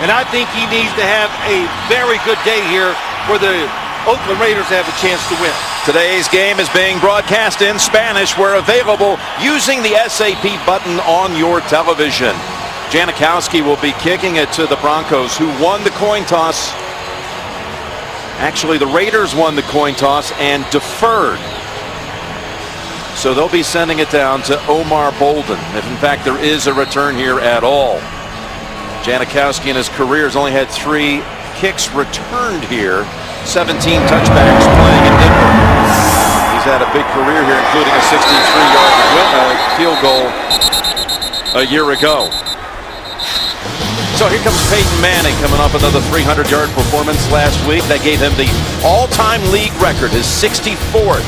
and I think he needs to have a very good day here for the Oakland Raiders to have a chance to win. Today's game is being broadcast in Spanish. We're available using the SAP button on your television. Janikowski will be kicking it to the Broncos, who won the coin toss. Actually, the Raiders won the coin toss and deferred. So they'll be sending it down to Omar Bolden, if in fact there is a return here at all. Janikowski in his career has only had 3 kicks returned here, 17 touchbacks playing in Denver. He's had a big career here, including a 63-yard field goal a year ago. So here comes Peyton Manning, coming off another 300-yard performance last week. That gave him the all-time league record, his 64th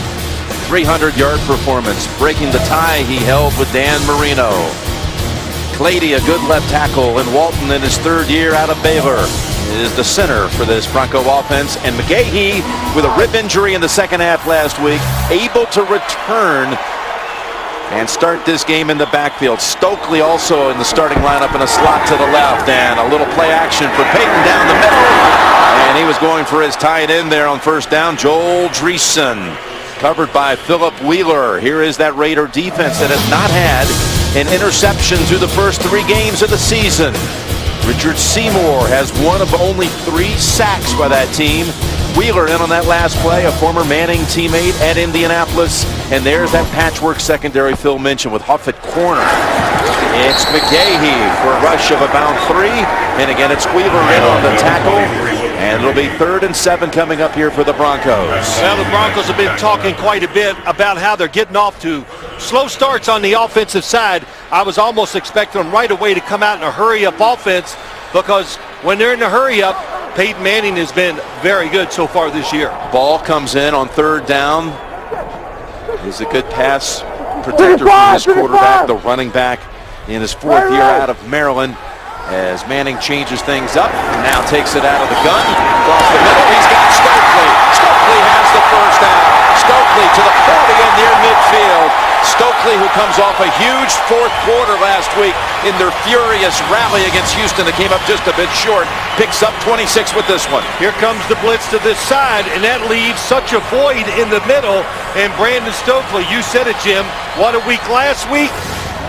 300-yard performance, breaking the tie he held with Dan Marino. Clady, a good left tackle, and Walton in his 3rd year out of Baylor is the center for this Bronco offense. And McGahee, with a rib injury in the second half last week, able to return and start this game in the backfield. Stokely also in the starting lineup in a slot to the left, and a little play action for Peyton down the middle. And he was going for his tight end there on first down, Joel Dreesen, covered by Philip Wheeler. Here is that Raider defense that has not had an interception through the first 3 games of the season. Richard Seymour has one of only 3 sacks by that team. Wheeler in on that last play, a former Manning teammate at Indianapolis. And there's that patchwork secondary Phil mentioned with Huff at corner. It's McGahee for a rush of about 3. And again, it's Wheeler in on the tackle. And it'll be 3rd and 7 coming up here for the Broncos. Well, the Broncos have been talking quite a bit about how they're getting off to slow starts on the offensive side. I was almost expecting them right away to come out in a hurry-up offense, because when they're in a hurry-up, Peyton Manning has been very good so far this year. Ball comes in on 3rd down. Is a good pass protector for his quarterback, the running back in his 4th year out of Maryland, as Manning changes things up and now takes it out of the gun. Across the middle, he's got Stokely. Stokely has the first down. Stokely to the 40 and near midfield. Stokely, who comes off a huge 4th quarter last week in their furious rally against Houston that came up just a bit short, picks up 26 with this one. Here comes the blitz to this side, and that leaves such a void in the middle. And Brandon Stokely, you said it, Jim, what a week last week.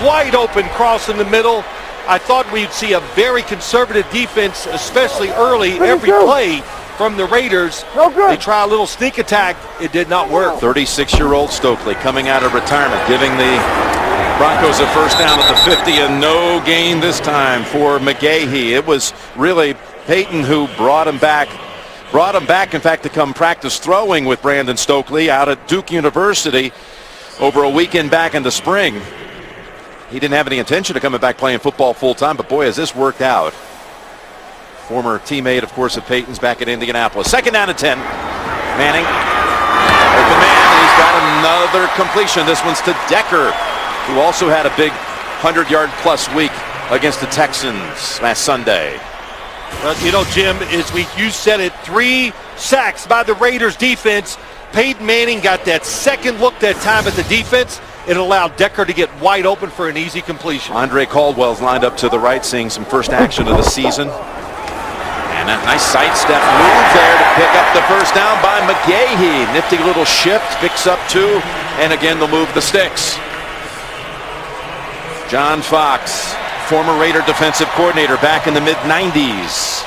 Wide open cross in the middle. I thought we'd see a very conservative defense, especially early, every play from the Raiders. They try a little sneak attack. It did not work. 36-year-old Stokely coming out of retirement, giving the Broncos a first down at the 50, and no gain this time for McGahee. It was really Peyton who brought him back, in fact, to come practice throwing with Brandon Stokely out at Duke University over a weekend back in the spring. He didn't have any intention of coming back playing football full-time, but boy, has this worked out. Former teammate, of course, of Peyton's back at Indianapolis. 2nd down and 10. Manning, open man, and he's got another completion. This one's to Decker, who also had a big 100-yard plus week against the Texans last Sunday. Well, you know, Jim, you said it, 3 sacks by the Raiders defense. Peyton Manning got that second look that time at the defense. It allowed Decker to get wide open for an easy completion. Andre Caldwell's lined up to the right, seeing some first action of the season. And a nice sidestep move there to pick up the first down by McGahee. Nifty little shift, picks up 2, and again they'll move the sticks. John Fox, former Raider defensive coordinator back in the mid-90s.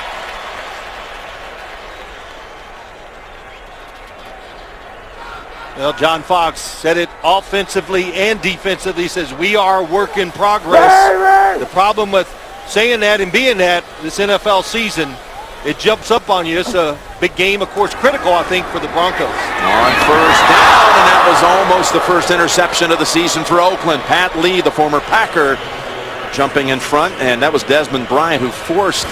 Well, John Fox said it offensively and defensively. He says, we are a work in progress. The problem with saying that and being that this NFL season, it jumps up on you. It's a big game, of course, critical, I think, for the Broncos. On first down, and that was almost the first interception of the season for Oakland. Pat Lee, the former Packer, jumping in front, and that was Desmond Bryant who forced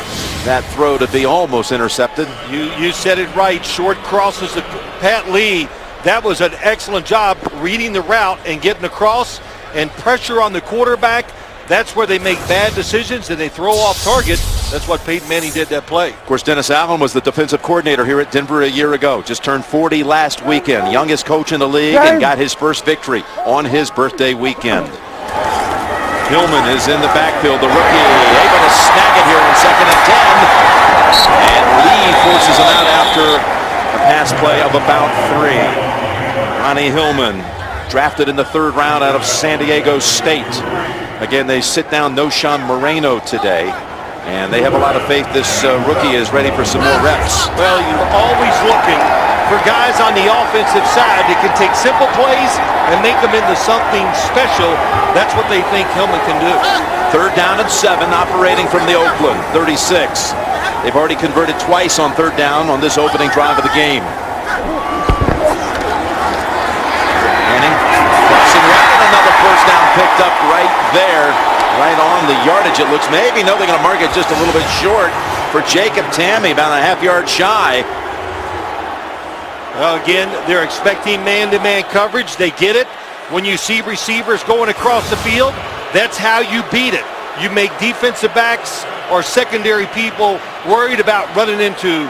that throw to be almost intercepted. You said it right. Short crosses to Pat Lee. That was an excellent job reading the route and getting across, and pressure on the quarterback. That's where they make bad decisions and they throw off target. That's what Peyton Manning did that play. Of course, Dennis Allen was the defensive coordinator here at Denver a year ago. Just turned 40 last weekend. Youngest coach in the league and got his first victory on his birthday weekend. Hillman is in the backfield, the rookie, able to snag it here in 2nd and 10. replay of about 3. Ronnie Hillman, drafted in the 3rd round out of San Diego State. Again, they sit down Noshan Moreno today, and they have a lot of faith this rookie is ready for some more reps. Well, you're always looking for guys on the offensive side that can take simple plays and make them into something special. That's what they think Hillman can do. 3rd down and 7, operating from the Oakland 36. They've already converted twice on 3rd down on this opening drive of the game. Manning crossing right, and another first down picked up right there, right on the yardage. It looks maybe they're going to mark it just a little bit short for Jacob Tamme, about a half-yard shy. Well, again, they're expecting man-to-man coverage. They get it. When you see receivers going across the field, that's how you beat it. You make defensive backs or secondary people worried about running into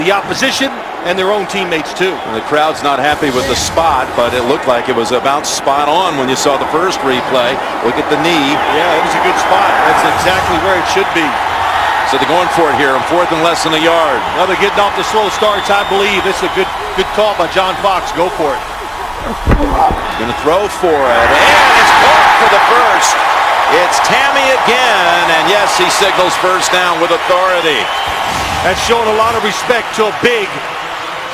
the opposition and their own teammates too. And the crowd's not happy with the spot, but it looked like it was about spot on when you saw the first replay. Look at the knee. Yeah, it was a good spot. That's exactly where it should be. So they're going for it here on 4th and less than a yard. Well, they're getting off the slow starts, I believe. It's a good call by John Fox. Go for it. Going to throw for it, and it's caught for the first. It's Tamme again, and yes, he signals first down with authority. That's showing a lot of respect to a big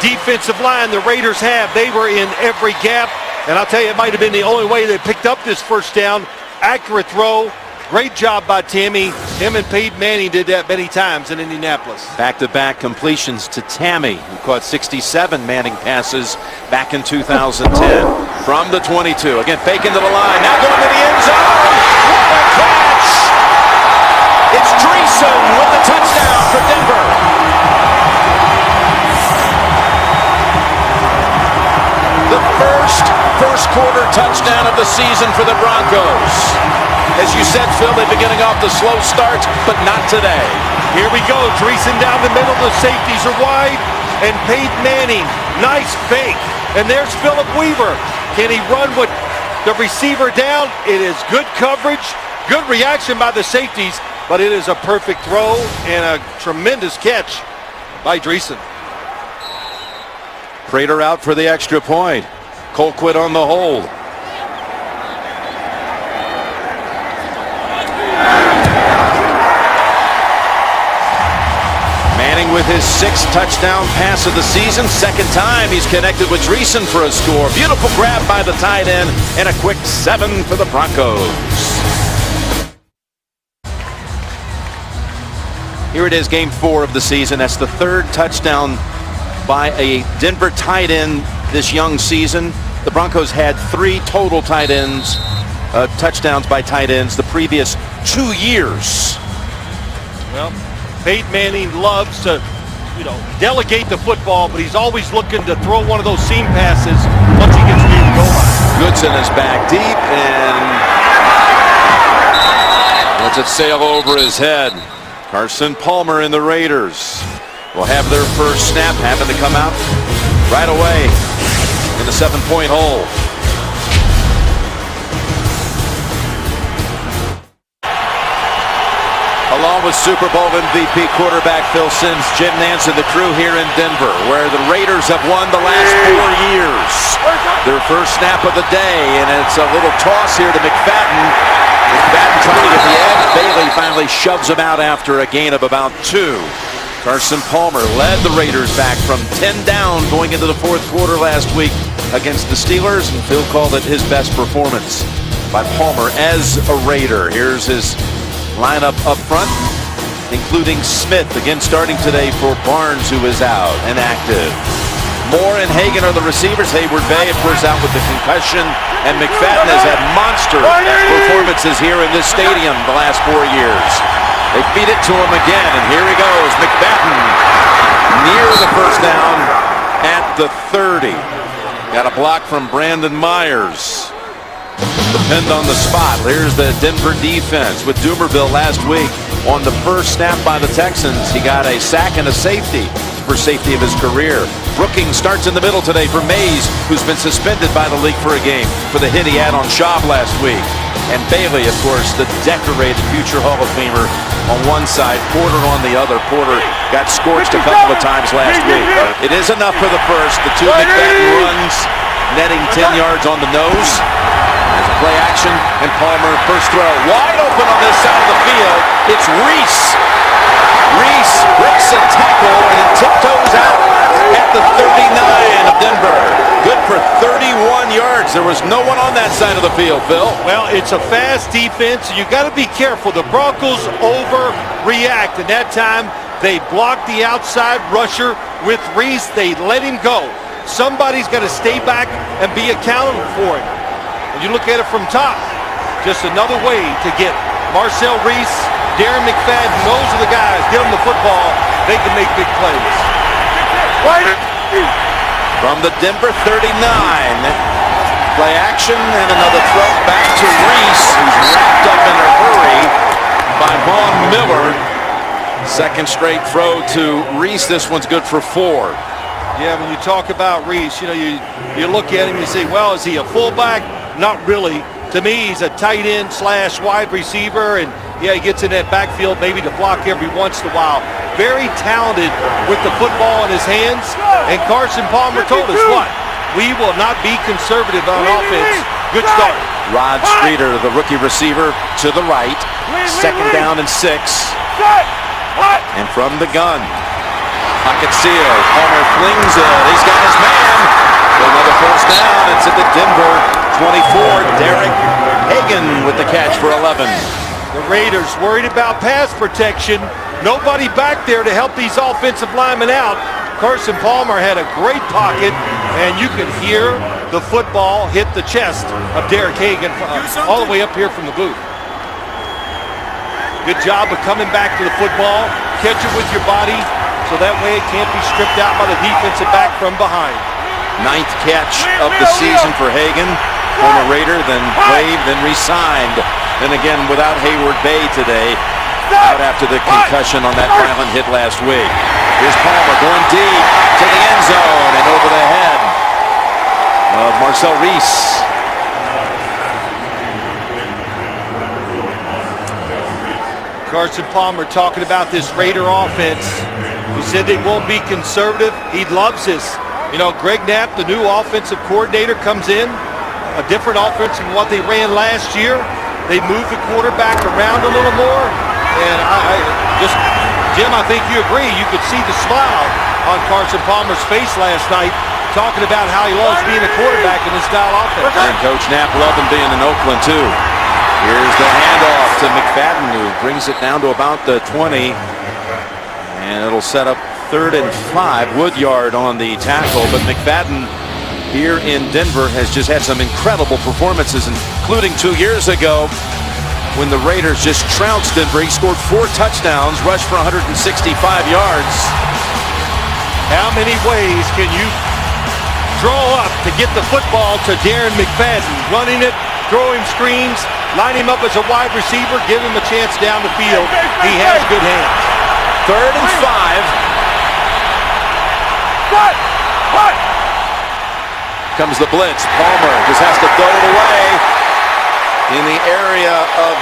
defensive line the Raiders have. They were in every gap, and I'll tell you, it might have been the only way they picked up this first down. Accurate throw. Great job by Tamme. Him and Peyton Manning did that many times in Indianapolis. Back-to-back completions to Tamme, who caught 67 Manning passes back in 2010. From the 22. Again, fake into the line. Now going to the end zone. What a catch! It's Dreesen with the touchdown for Denver. The first quarter touchdown of the season for the Broncos. As you said, Phil, they've been getting off the slow start, but not today. Here we go. Dreesen down the middle. The safeties are wide. And Peyton Manning, nice fake. And there's Philip Weaver. Can he run with the receiver down? It is good coverage. Good reaction by the safeties. But it is a perfect throw and a tremendous catch by Dreesen. Prater out for the extra point. Colquitt on the hold. Manning with his 6th touchdown pass of the season. 2nd time he's connected with Dreesen for a score. Beautiful grab by the tight end and a quick 7 for the Broncos. Here it is, game 4 of the season. That's the 3rd touchdown by a Denver tight end this young season. The Broncos had 3 total tight ends, touchdowns by tight ends the previous 2 years. Well, Peyton Manning loves to, delegate the football, but he's always looking to throw one of those seam passes once he gets near the goal line. Goodson is back deep and lets it sail over his head. Carson Palmer and the Raiders will have their first snap, happen to come out right away in the 7-point hole. Along with Super Bowl MVP quarterback Phil Simms, Jim Nantz and the crew here in Denver, where the Raiders have won the last 4 years. Their first snap of the day, and it's a little toss here to McFadden. McFadden trying to get the edge. Bailey finally shoves him out after a gain of about 2. Carson Palmer led the Raiders back from 10 down going into the 4th quarter last week against the Steelers, and Phil called it his best performance by Palmer as a Raider. Here's his lineup up front, including Smith, again starting today for Barnes, who is out and active. Moore and Hagan are the receivers. Hayward Bay, of course, out with the concussion. And McFadden has had monster performances here in this stadium the last 4 years. They feed it to him again, and here he goes. McFadden near the first down at the 30. Got a block from Brandon Myers. Depend on the spot. Here's the Denver defense with Dumerville last week. On the first snap by the Texans, he got a sack and a safety. First safety of his career. Brookings starts in the middle today for Mays, who's been suspended by the league for a game for the hit he had on Schaub last week. And Bailey, of course, the decorated future Hall of Famer on one side, Porter on the other. Porter got scorched a couple of times last week. It is enough for the first. The two McFadden runs, netting 10 yards on the nose. There's a play action, and Palmer, first throw, wide open on this side of the field. It's Reese. Reese breaks a tackle and tiptoes out at the 39 of Denver. Good for 31 yards. There was no one on that side of the field, Phil. Well, it's a fast defense. You got to be careful. The Broncos overreact. And that time, they blocked the outside rusher with Reese. They let him go. Somebody's got to stay back and be accountable for it. And you look at it from top. Just another way to get Marcel Reese, Darren McFadden. Those are the guys. Get them the football. They can make big plays. From the Denver 39, play action and another throw back to Reese, who's wrapped up in a hurry by Von Miller. Second straight throw to Reese. This one's good for 4. Yeah, when you talk about Reese, you know, you look at him, you say, well, is he a fullback? Not really. To me, he's a tight end / wide receiver, and yeah, he gets in that backfield maybe to block every once in a while. Very talented with the football in his hands, and Carson Palmer told us what? We will not be conservative on offense. Good start. Rod Streeter, the rookie receiver, to the right. Second down and 6. And from the gun, pocket seal. Palmer flings it. He's got his man. Another first down. It's at the Denver 24. Derek Hagan with the catch for 11. The Raiders worried about pass protection. Nobody back there to help these offensive linemen out. Carson Palmer had a great pocket, and you could hear the football hit the chest of Derek Hagan all the way up here from the booth. Good job of coming back to the football. Catch it with your body, so that way it can't be stripped out by the defensive back from behind. 9th catch of the season for Hagan. Former Raider, then waived, then re-signed. Then again without Hayward Bay today, out after the concussion on that violent hit last week. Here's Palmer going deep to the end zone and over the head of Marcel Reese. Carson Palmer talking about this Raider offense. He said they won't be conservative. He loves this. You know, Greg Knapp, the new offensive coordinator, comes in. A different offense from what they ran last year. They moved the quarterback around a little more. And Jim, I think you agree. You could see the smile on Carson Palmer's face last night talking about how he loves being a quarterback in this style offense. And Coach Knapp loved him being in Oakland, too. Here's the handoff to McFadden, who brings it down to about the 20. And it'll set up 3rd and 5. Woodyard on the tackle, but McFadden here in Denver has just had some incredible performances, including 2 years ago when the Raiders just trounced Denver. He scored 4 touchdowns, rushed for 165 yards. How many ways can you draw up to get the football to Darren McFadden? Running it, throw him screens, line him up as a wide receiver, give him a chance down the field. He has good hands. 3rd and 5. Comes the blitz. Palmer just has to throw it away in the area of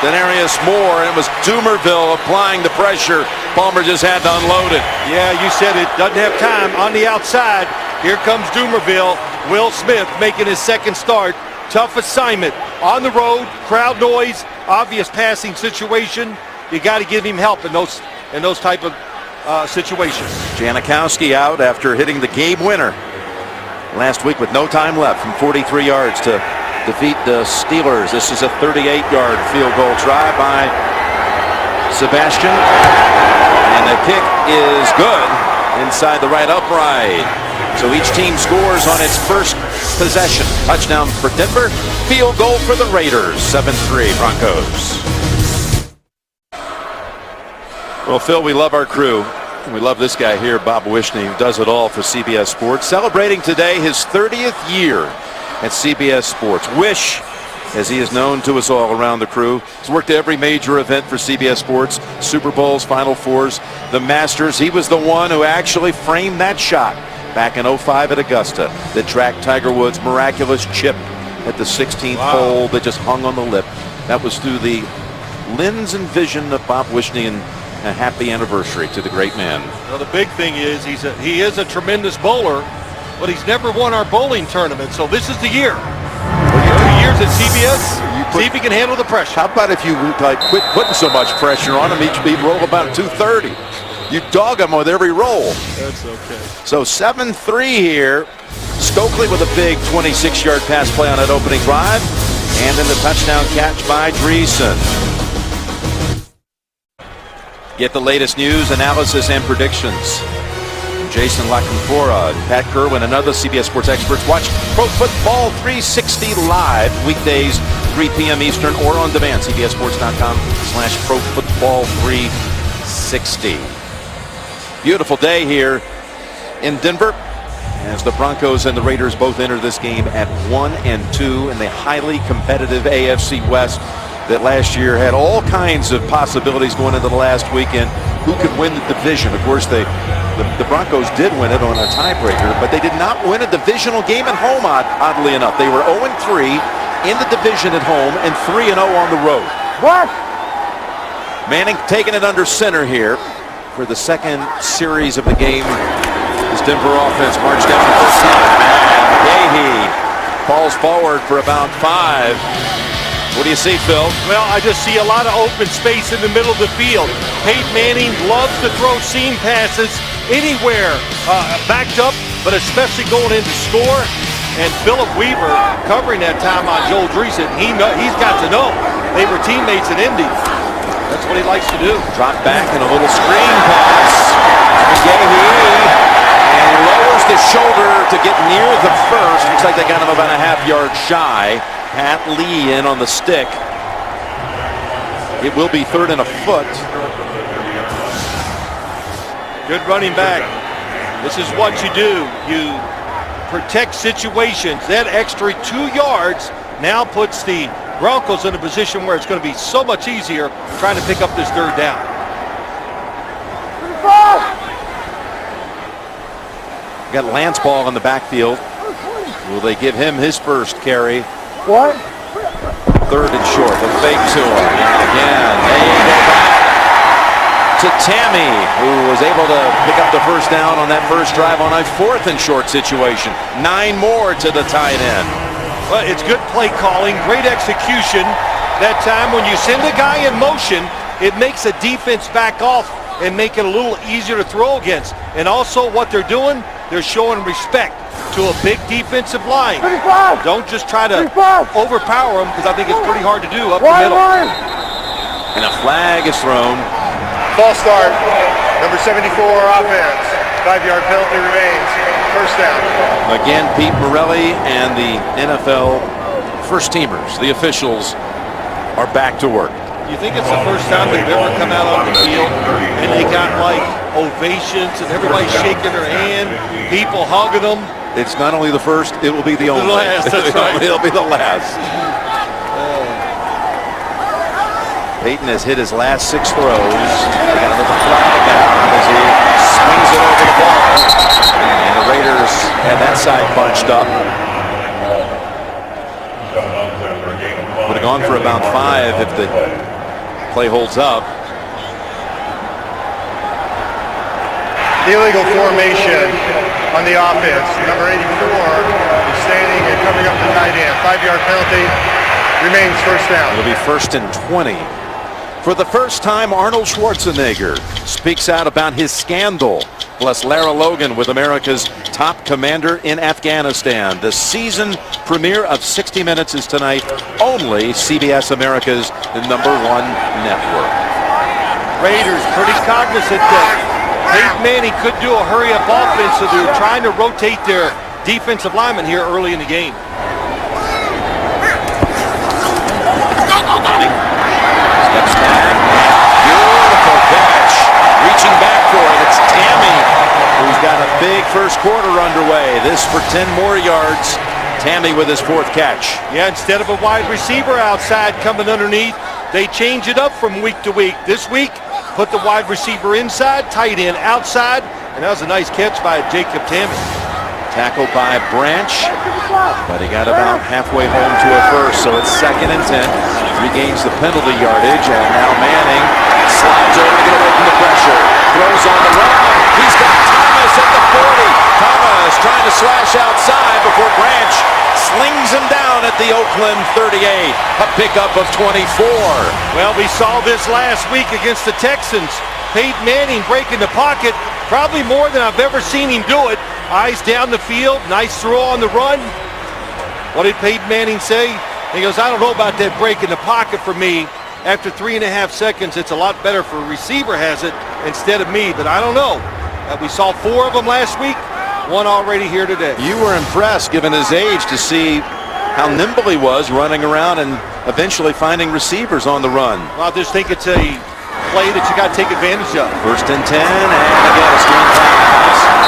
Denarius Moore, and it was Dumerville applying the pressure. Palmer just had to unload it. Yeah, you said it. Doesn't have time. On the outside, here comes Dumerville. Will Smith making his second start. Tough assignment. On the road, crowd noise, obvious passing situation. You got to give him help in those type of situations. Janikowski out after hitting the game winner last week with no time left from 43 yards to defeat the Steelers. This is a 38-yard field goal try by Sebastian, and the kick is good inside the right upright. So each team scores on its first possession. Touchdown for Denver, field goal for the Raiders. 7-3 Broncos. Well, Phil, we love our crew. We love this guy here, Bob Wishney, who does it all for CBS Sports. Celebrating today his 30th year at CBS Sports. Wish, as he is known to us all around the crew, has worked every major event for CBS Sports. Super Bowls, Final Fours, the Masters. He was the one who actually framed that shot back in '05 at Augusta that tracked Tiger Woods' miraculous chip at the 16th hole that just hung on the lip. That was through the lens and vision of Bob Wishney, and a happy anniversary to the great man. Well, the big thing is he is a tremendous bowler, but he's never won our bowling tournament, so this is the year. 2 years at CBS, see if he can handle the pressure. How about if you quit putting so much pressure on him? He'd roll about 230. You dog him with every roll. That's okay. So 7-3 here. Stokely with a big 26-yard pass play on that opening drive. And then the touchdown catch by Dreesen. Get the latest news, analysis, and predictions. Jason LaCanfora, Pat Kerwin, and other CBS Sports experts. Watch Pro Football 360 live weekdays, 3 p.m. Eastern, or on demand, cbssports.com/Pro Football 360. Beautiful day here in Denver as the Broncos and the Raiders both enter this game at 1-2 in the highly competitive AFC West that last year had all kinds of possibilities going into the last weekend. Who could win the division? Of course, the Broncos did win it on a tiebreaker, but they did not win a divisional game at home, oddly enough. They were 0-3 in the division at home and 3-0 on the road. What? Manning taking it under center here for the second series of the game. This Denver offense marched down the first time. And McGahee falls forward for about 5. What do you see, Phil? Well, I just see a lot of open space in the middle of the field. Peyton Manning loves to throw seam passes anywhere, backed up, but especially going in to score. And Philip Weaver covering that time on Joel Dreesen. He's got to know they were teammates in Indy. That's what he likes to do. Drop back and a little screen pass. McGahee and lowers the shoulder to get near the first. Looks like they got him about a half-yard shy. Pat Lee in on the stick. It will be 3rd and a foot. Good running back. This is what you do. You protect situations. That extra 2 yards now puts the Broncos in a position where it's going to be so much easier trying to pick up this 3rd down. Got Lance Ball in the backfield. Will they give him his first carry? What? 3rd and short. The fake to him. And again, they go back to Tammy, who was able to pick up the first down on that first drive on a 4th and short situation. 9 more to the tight end. Well, it's good play calling, great execution. That time when you send a guy in motion, it makes a defense back off and make it a little easier to throw against. And also what they're doing, they're showing respect to a big defensive line. Don't just try to overpower them, because I think it's pretty hard to do up the middle. And a flag is thrown. False start. Number 74 offense. 5-yard penalty remains. First down. Again, Pete Morelli and the NFL first teamers, the officials, are back to work. You think it's the first time they've ever come out on the field and they got like ovations and everybody shaking their hand, people hugging them? It's not only the first, it will be the only. The last, that's right. It'll be the last. Peyton has hit his last 6 throws. They got another flag down as he swings it over the ball. And the Raiders had that side bunched up. Would have gone for about 5 if the play holds up. Illegal formation on the offense. Number 84 is standing and covering up the tight end. 5-yard penalty remains first down. It'll be 1st and 20. For the first time, Arnold Schwarzenegger speaks out about his scandal. Plus Lara Logan with America's top commander in Afghanistan. The season premiere of 60 Minutes is tonight. Only CBS America's #1 network. Raiders pretty cognizant that Peyton Manning could do a hurry-up offense, so they're trying to rotate their defensive lineman here early in the game. Steps back. Beautiful catch. Reaching back for it. It's Tammy, who's got a big first quarter underway. This for 10 more yards. Tammy with his 4th catch. Yeah, instead of a wide receiver outside coming underneath, they change it up from week to week. This week, put the wide receiver inside, tight end outside, and that was a nice catch by Jacob Tammy. Tackled by Branch, but he got about halfway home to a first, so it's 2nd and 10. Regains the penalty yardage, and now Manning slides over to get away from the pressure. Throws on the run. He's got Thomas at the 40. Thomas trying to slash outside before Branch slings him down at the Oakland 38. A pickup of 24. Well, we saw this last week against the Texans. Peyton Manning breaking the pocket, probably more than I've ever seen him do it. Eyes down the field, nice throw on the run. What did Peyton Manning say? He goes, I don't know about that break in the pocket for me. After 3.5 seconds, it's a lot better for a receiver has it instead of me, but I don't know. We saw 4 of them last week, 1 already here today. You were impressed, given his age, to see how nimble he was running around and eventually finding receivers on the run. Well, I just think it's a play that you got to take advantage of. 1st and 10, and again a screen pass.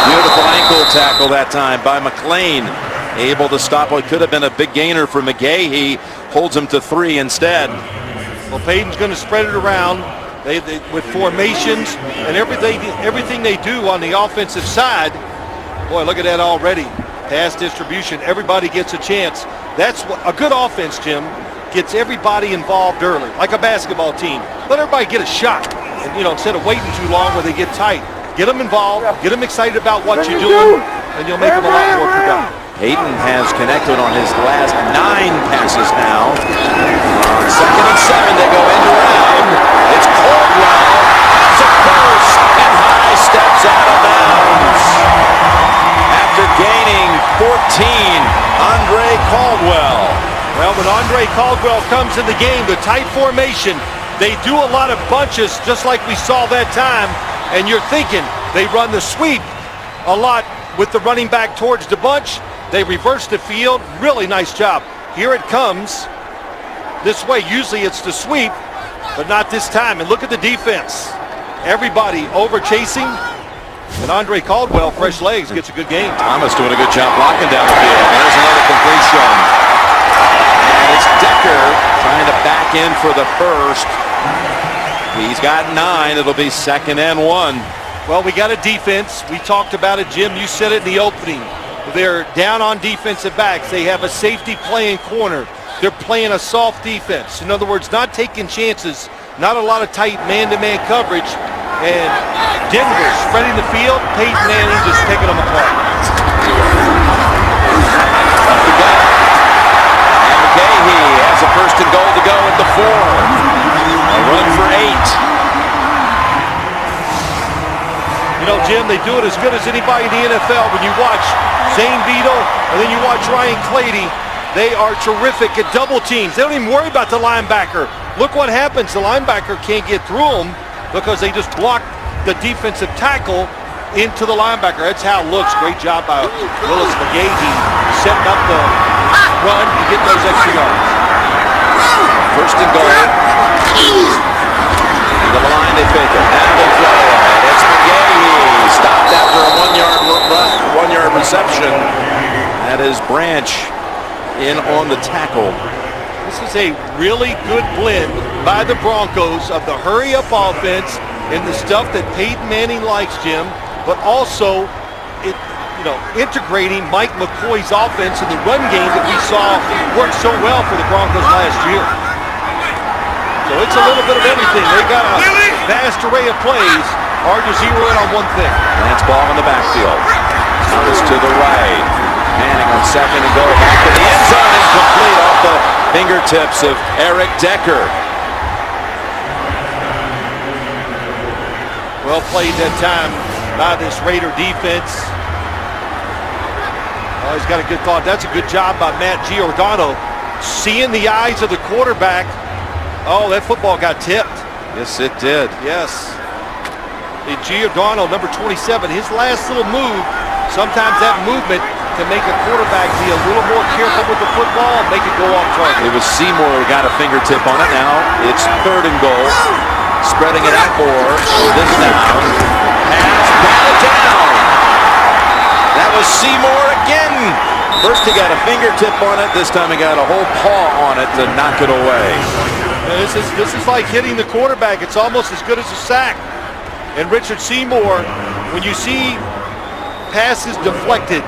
Beautiful ankle tackle that time by McLean. Able to stop what could have been a big gainer for McGay. He holds him to 3 instead. Well, Peyton's going to spread it around. They with formations and everything they do on the offensive side. Boy, look at that already. Pass distribution. Everybody gets a chance. That's what a good offense, Jim, gets everybody involved early, like a basketball team. Let everybody get a shot, and instead of waiting too long where they get tight. Get them involved, get them excited about what you're doing, and you'll make them a lot more productive. Hayden has connected on his last 9 passes now. On 2nd and 7, they go end around. It's Caldwell, has a burst, and high steps out of bounds. After gaining 14, Andre Caldwell. Well, when Andre Caldwell comes in the game, the tight formation, they do a lot of bunches just like we saw that time, and you're thinking they run the sweep a lot with the running back towards the bunch. They reverse the field. Really nice job. Here it comes this way. Usually it's the sweep, but not this time. And look at the defense. Everybody over chasing. And Andre Caldwell, fresh legs, gets a good game. Thomas doing a good job blocking down the field. There's another completion. And it's Decker trying to back in for the first. He's got 9. It'll be 2nd and 1. Well, we got a defense. We talked about it, Jim. You said it in the opening. They're down on defensive backs. They have a safety playing corner. They're playing a soft defense. In other words, not taking chances, not a lot of tight man-to-man coverage. And Denver spreading the field. Peyton Manning just picking them apart. And McGahee has a 1st and goal to go at the 4. A run for 8. Jim, they do it as good as anybody in the NFL. When you watch Zane Beadle and then you watch Ryan Clady, they are terrific at double teams. They don't even worry about the linebacker. Look what happens. The linebacker can't get through them because they just block the defensive tackle into the linebacker. That's how it looks. Great job by Willis McGahee setting up the run to get those extra yards. 1st and goal. The line, they fake it. Now they throw it. It's McGahee. Stopped after a 1-yard reception. That is Branch in on the tackle. This is a really good blend by the Broncos of the hurry-up offense and the stuff that Peyton Manning likes, Jim, but also integrating Mike McCoy's offense in the run game that we saw work so well for the Broncos last year. So it's a little bit of everything. They've got a vast array of plays. Hard to zero in on one thing. Lance ball in the backfield. Thomas to the right. Manning on 2nd and goal. Back to the end zone. Incomplete off the fingertips of Eric Decker. Well played that time by this Raider defense. Oh, he's got a good thought. That's a good job by Matt Giordano. Seeing the eyes of the quarterback. Oh, that football got tipped. Yes, it did. Yes. The Giordano, number 27, his last little move, sometimes that movement can make a quarterback be a little more careful with the football and make it go off target. It was Seymour who got a fingertip on it. Now it's 3rd and goal. Spreading it out for this down. Pass batted down. That was Seymour again. First he got a fingertip on it. This time he got a whole paw on it to knock it away. This is like hitting the quarterback. It's almost as good as a sack. And Richard Seymour, when you see passes deflected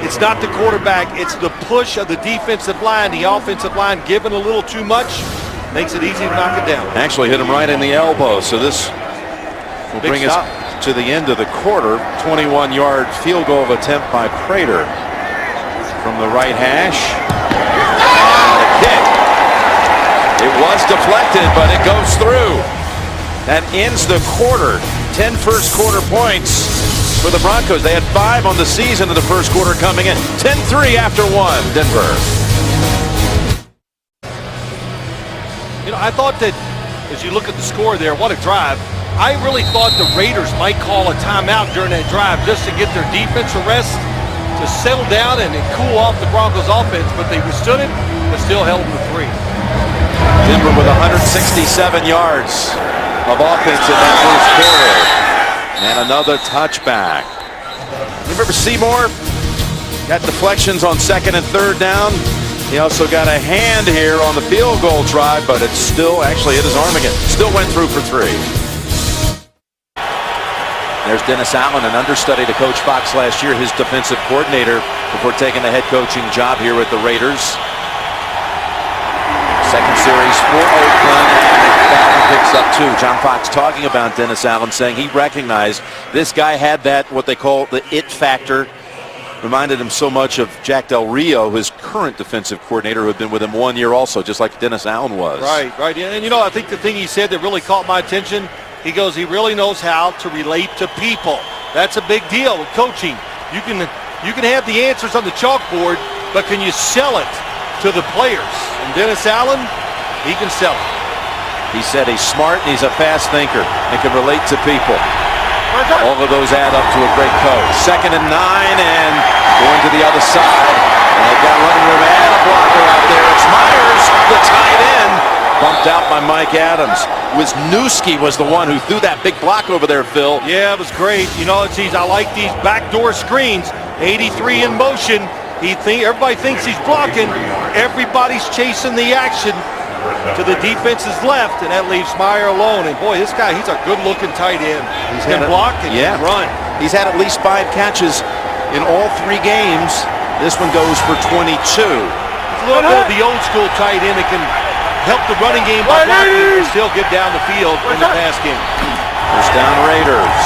It's not the quarterback. It's the push of the defensive line. The offensive line giving a little too much. Makes it easy to knock it down. Actually hit him right in the elbow. So this will bring us to the end of the quarter. 21-yard field goal attempt by Prater from the right hash. And the kick. It was deflected, but it goes through. That ends the quarter. 10 first quarter points for the Broncos. They had 5 on the season in the first quarter coming in. 10-3 after 1, Denver. You know, I thought that as you look at the score there, what a drive. I really thought the Raiders might call a timeout during that drive just to get their defense a rest, to settle down and cool off the Broncos offense, but they withstood it, but still held them to 3. Denver with 167 yards of offense in that first quarter. And another touchback. You remember Seymour? Got deflections on 2nd and 3rd down. He also got a hand here on the field goal try, but it still actually hit his arm again. Still went through for 3. There's Dennis Allen, an understudy to Coach Fox last year, his defensive coordinator before taking the head coaching job here with the Raiders. Second series for Oakland, and Allen picks up 2. John Fox talking about Dennis Allen, saying he recognized this guy had that, what they call the it factor. Reminded him so much of Jack Del Rio, his current defensive coordinator, who had been with him 1 year also, just like Dennis Allen was. Right. And you know, I think the thing he said that really caught my attention, he goes, he really knows how to relate to people. That's a big deal with coaching. You can have the answers on the chalkboard, but can you sell it to the players? And Dennis Allen, he can sell it. He said he's smart and he's a fast thinker and can relate to people. All of those add up to a great coach. 2nd and 9, and going to the other side. And they've got running room and a blocker out there. It's Myers, the tight end, bumped out by Mike Adams. Wisniewski was the one who threw that big block over there, Phil. Yeah, it was great. You know, I like these backdoor screens. 83 in motion. Everybody thinks he's blocking. Everybody's chasing the action to the defense's left, and that leaves Meyer alone. And boy, this guy, he's a good-looking tight end. He can block and can run. He's had at least 5 catches in all 3 games. This one goes for 22. It's a little bit of the old-school tight end that can help the running game by blocking and still get down the field in the pass game. First down, Raiders.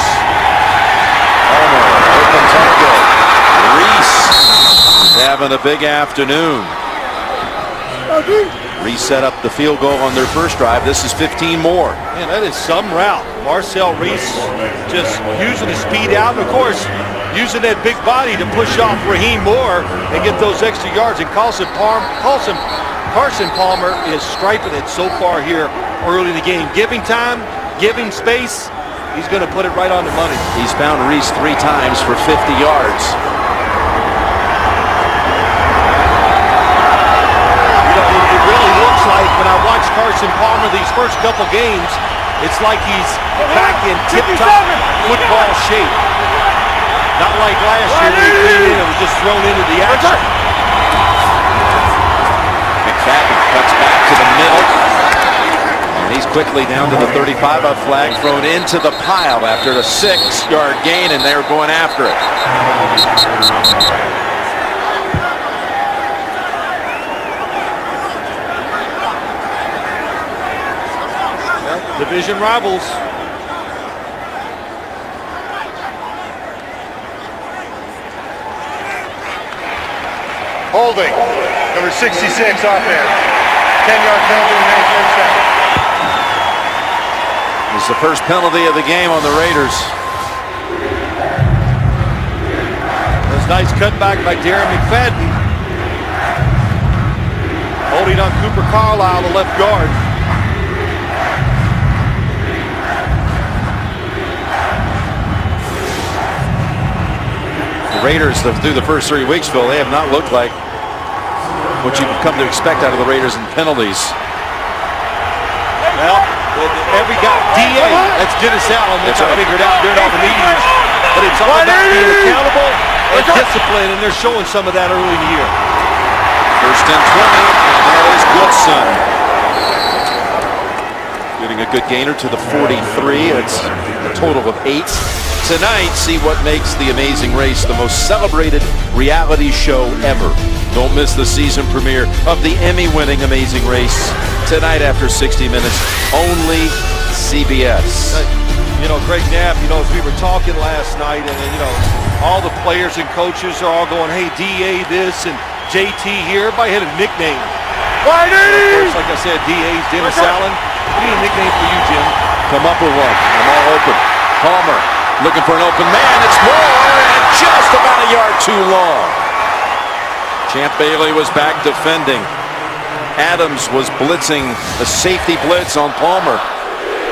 Homer, open target. Reese having a big afternoon. Reese set up the field goal on their first drive. This is 15 more. Man, that is some route. Marcel Reese just using the speed out, and of course, using that big body to push off Raheem Moore and get those extra yards. And Carson Palmer is striping it so far here early in the game. Giving time, giving space, he's going to put it right on the money. He's found Reese 3 times for 50 yards. Like when I watch Carson Palmer these first couple games, it's like he's back in tip-top football shape. Not like last year when he came in and was just thrown into the action. McFadden cuts back to the middle. And he's quickly down to the 35. A flag thrown into the pile after a 6-yard gain, and they're going after it. Division rivals. Holding. Number 66 offense. 10-yard penalty remains first down. It's the first penalty of the game on the Raiders. That's a nice cutback by Darren McFadden. Holding on Cooper Carlisle, the left guard. Raiders through the first 3 weeks, Phil, they have not looked like what you've come to expect out of the Raiders in penalties. Well, every guy, DA, that's Dennis Allen, which I figured out during all the meetings. But it's all about being accountable and discipline, and they're showing some of that early in the year. First and 20, and that is Goodson. Getting a good gainer to the 43. It's a total of 8. Tonight, see what makes The Amazing Race the most celebrated reality show ever. Don't miss the season premiere of the Emmy-winning Amazing Race tonight after 60 minutes, only CBS. You know, Greg Knapp, as we were talking last night, and all the players and coaches are all going, hey, DA this and JT here. Everybody had a nickname. Of course, like I said, DA's Dennis Allen. We need a nickname for you, Jim. Come up with one. I'm all open. Palmer looking for an open man. It's Moore, and just about a yard too long. Champ Bailey was back defending. Adams was blitzing the safety blitz on Palmer.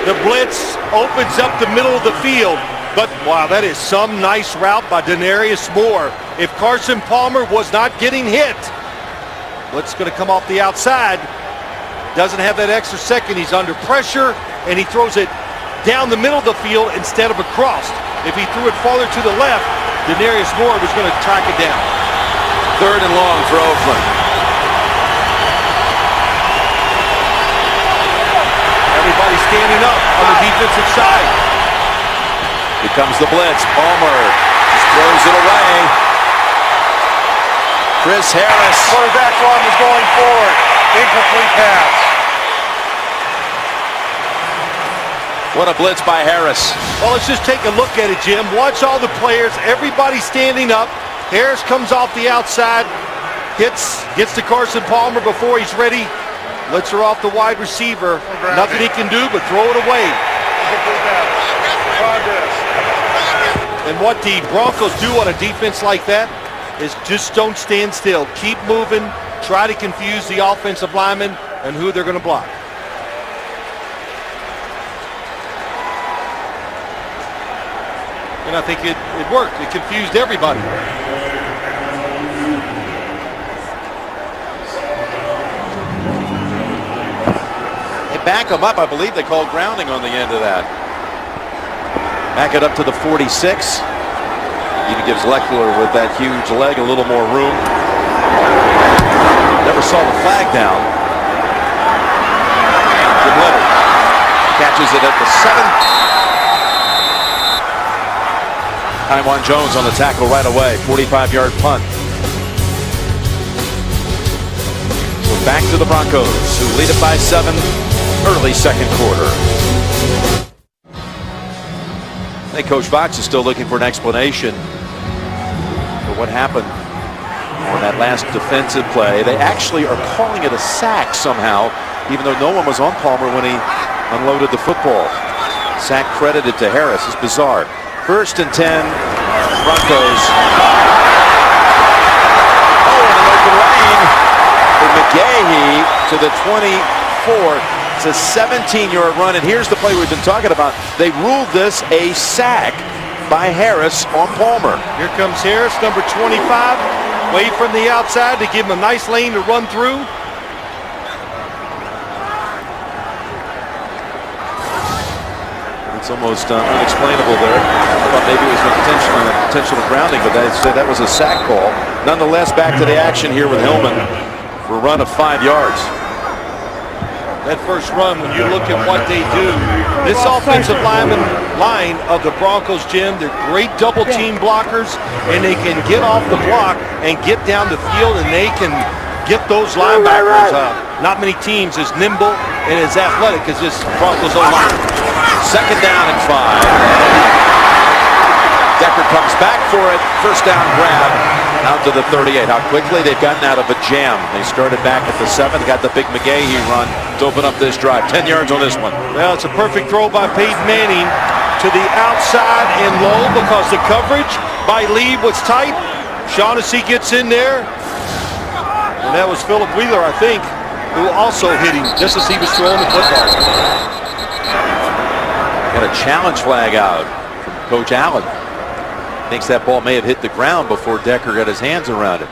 The blitz opens up the middle of the field. But, wow, that is some nice route by Denarius Moore. If Carson Palmer was not getting hit, blitz going to come off the outside. Doesn't have that extra second. He's under pressure, and he throws it down the middle of the field instead of across. If he threw it farther to the left, Denarius Moore was going to track it down. 3rd and long for Oakland. Everybody standing up on the defensive side. Here comes the blitz. Palmer just throws it away. Chris Harris. Quarterback run is going forward. Incomplete pass. What a blitz by Harris. Well, let's just take a look at it, Jim. Watch all the players. Everybody standing up. Harris comes off the outside. Gets to Carson Palmer before he's ready. Lets her off the wide receiver. Nothing he can do but throw it away. And what the Broncos do on a defense like that is just don't stand still. Keep moving. Try to confuse the offensive linemen and who they're going to block. And I think it worked. It confused everybody. They back him up. I believe they called grounding on the end of that. Back it up to the 46. Even gives Leckler with that huge leg a little more room. Never saw the flag down. Jim Leonard catches it at the 7. Taiwan Jones on the tackle right away. 45-yard punt. So back to the Broncos, who lead it by 7 early second quarter. I think Coach Fox is still looking for an explanation for what happened on that last defensive play. They actually are calling it a sack somehow, even though no one was on Palmer when he unloaded the football. Sack credited to Harris. It's bizarre. 1st and 10, Broncos. Oh, in an open lane for McGahee to the 24. It's a 17-yard run, and here's the play we've been talking about. They ruled this a sack by Harris on Palmer. Here comes Harris, number 25, way from the outside to give him a nice lane to run through. It's almost unexplainable there. I thought maybe it was an intentional grounding, but they said that was a sack call. Nonetheless, back to the action here with Hillman for a run of 5 yards. That first run, when you look at what they do, this offensive line of the Broncos, Jim, they're great double team blockers, and they can get off the block and get down the field, and they can get those linebackers up. Not many teams as nimble and as athletic as this Broncos O-line. 2nd down and 5. Decker comes back for it. 1st down grab out to the 38. How quickly they've gotten out of a jam. They started back at the 7. Got the big McGahee run to open up this drive. 10 yards on this one. Well, it's a perfect throw by Peyton Manning to the outside and low because the coverage by Lee was tight. Shaughnessy gets in there. And that was Philip Wheeler, I think, who also hit him just as he was throwing the football. Got a challenge flag out from Coach Allen. Thinks that ball may have hit the ground before Decker got his hands around it.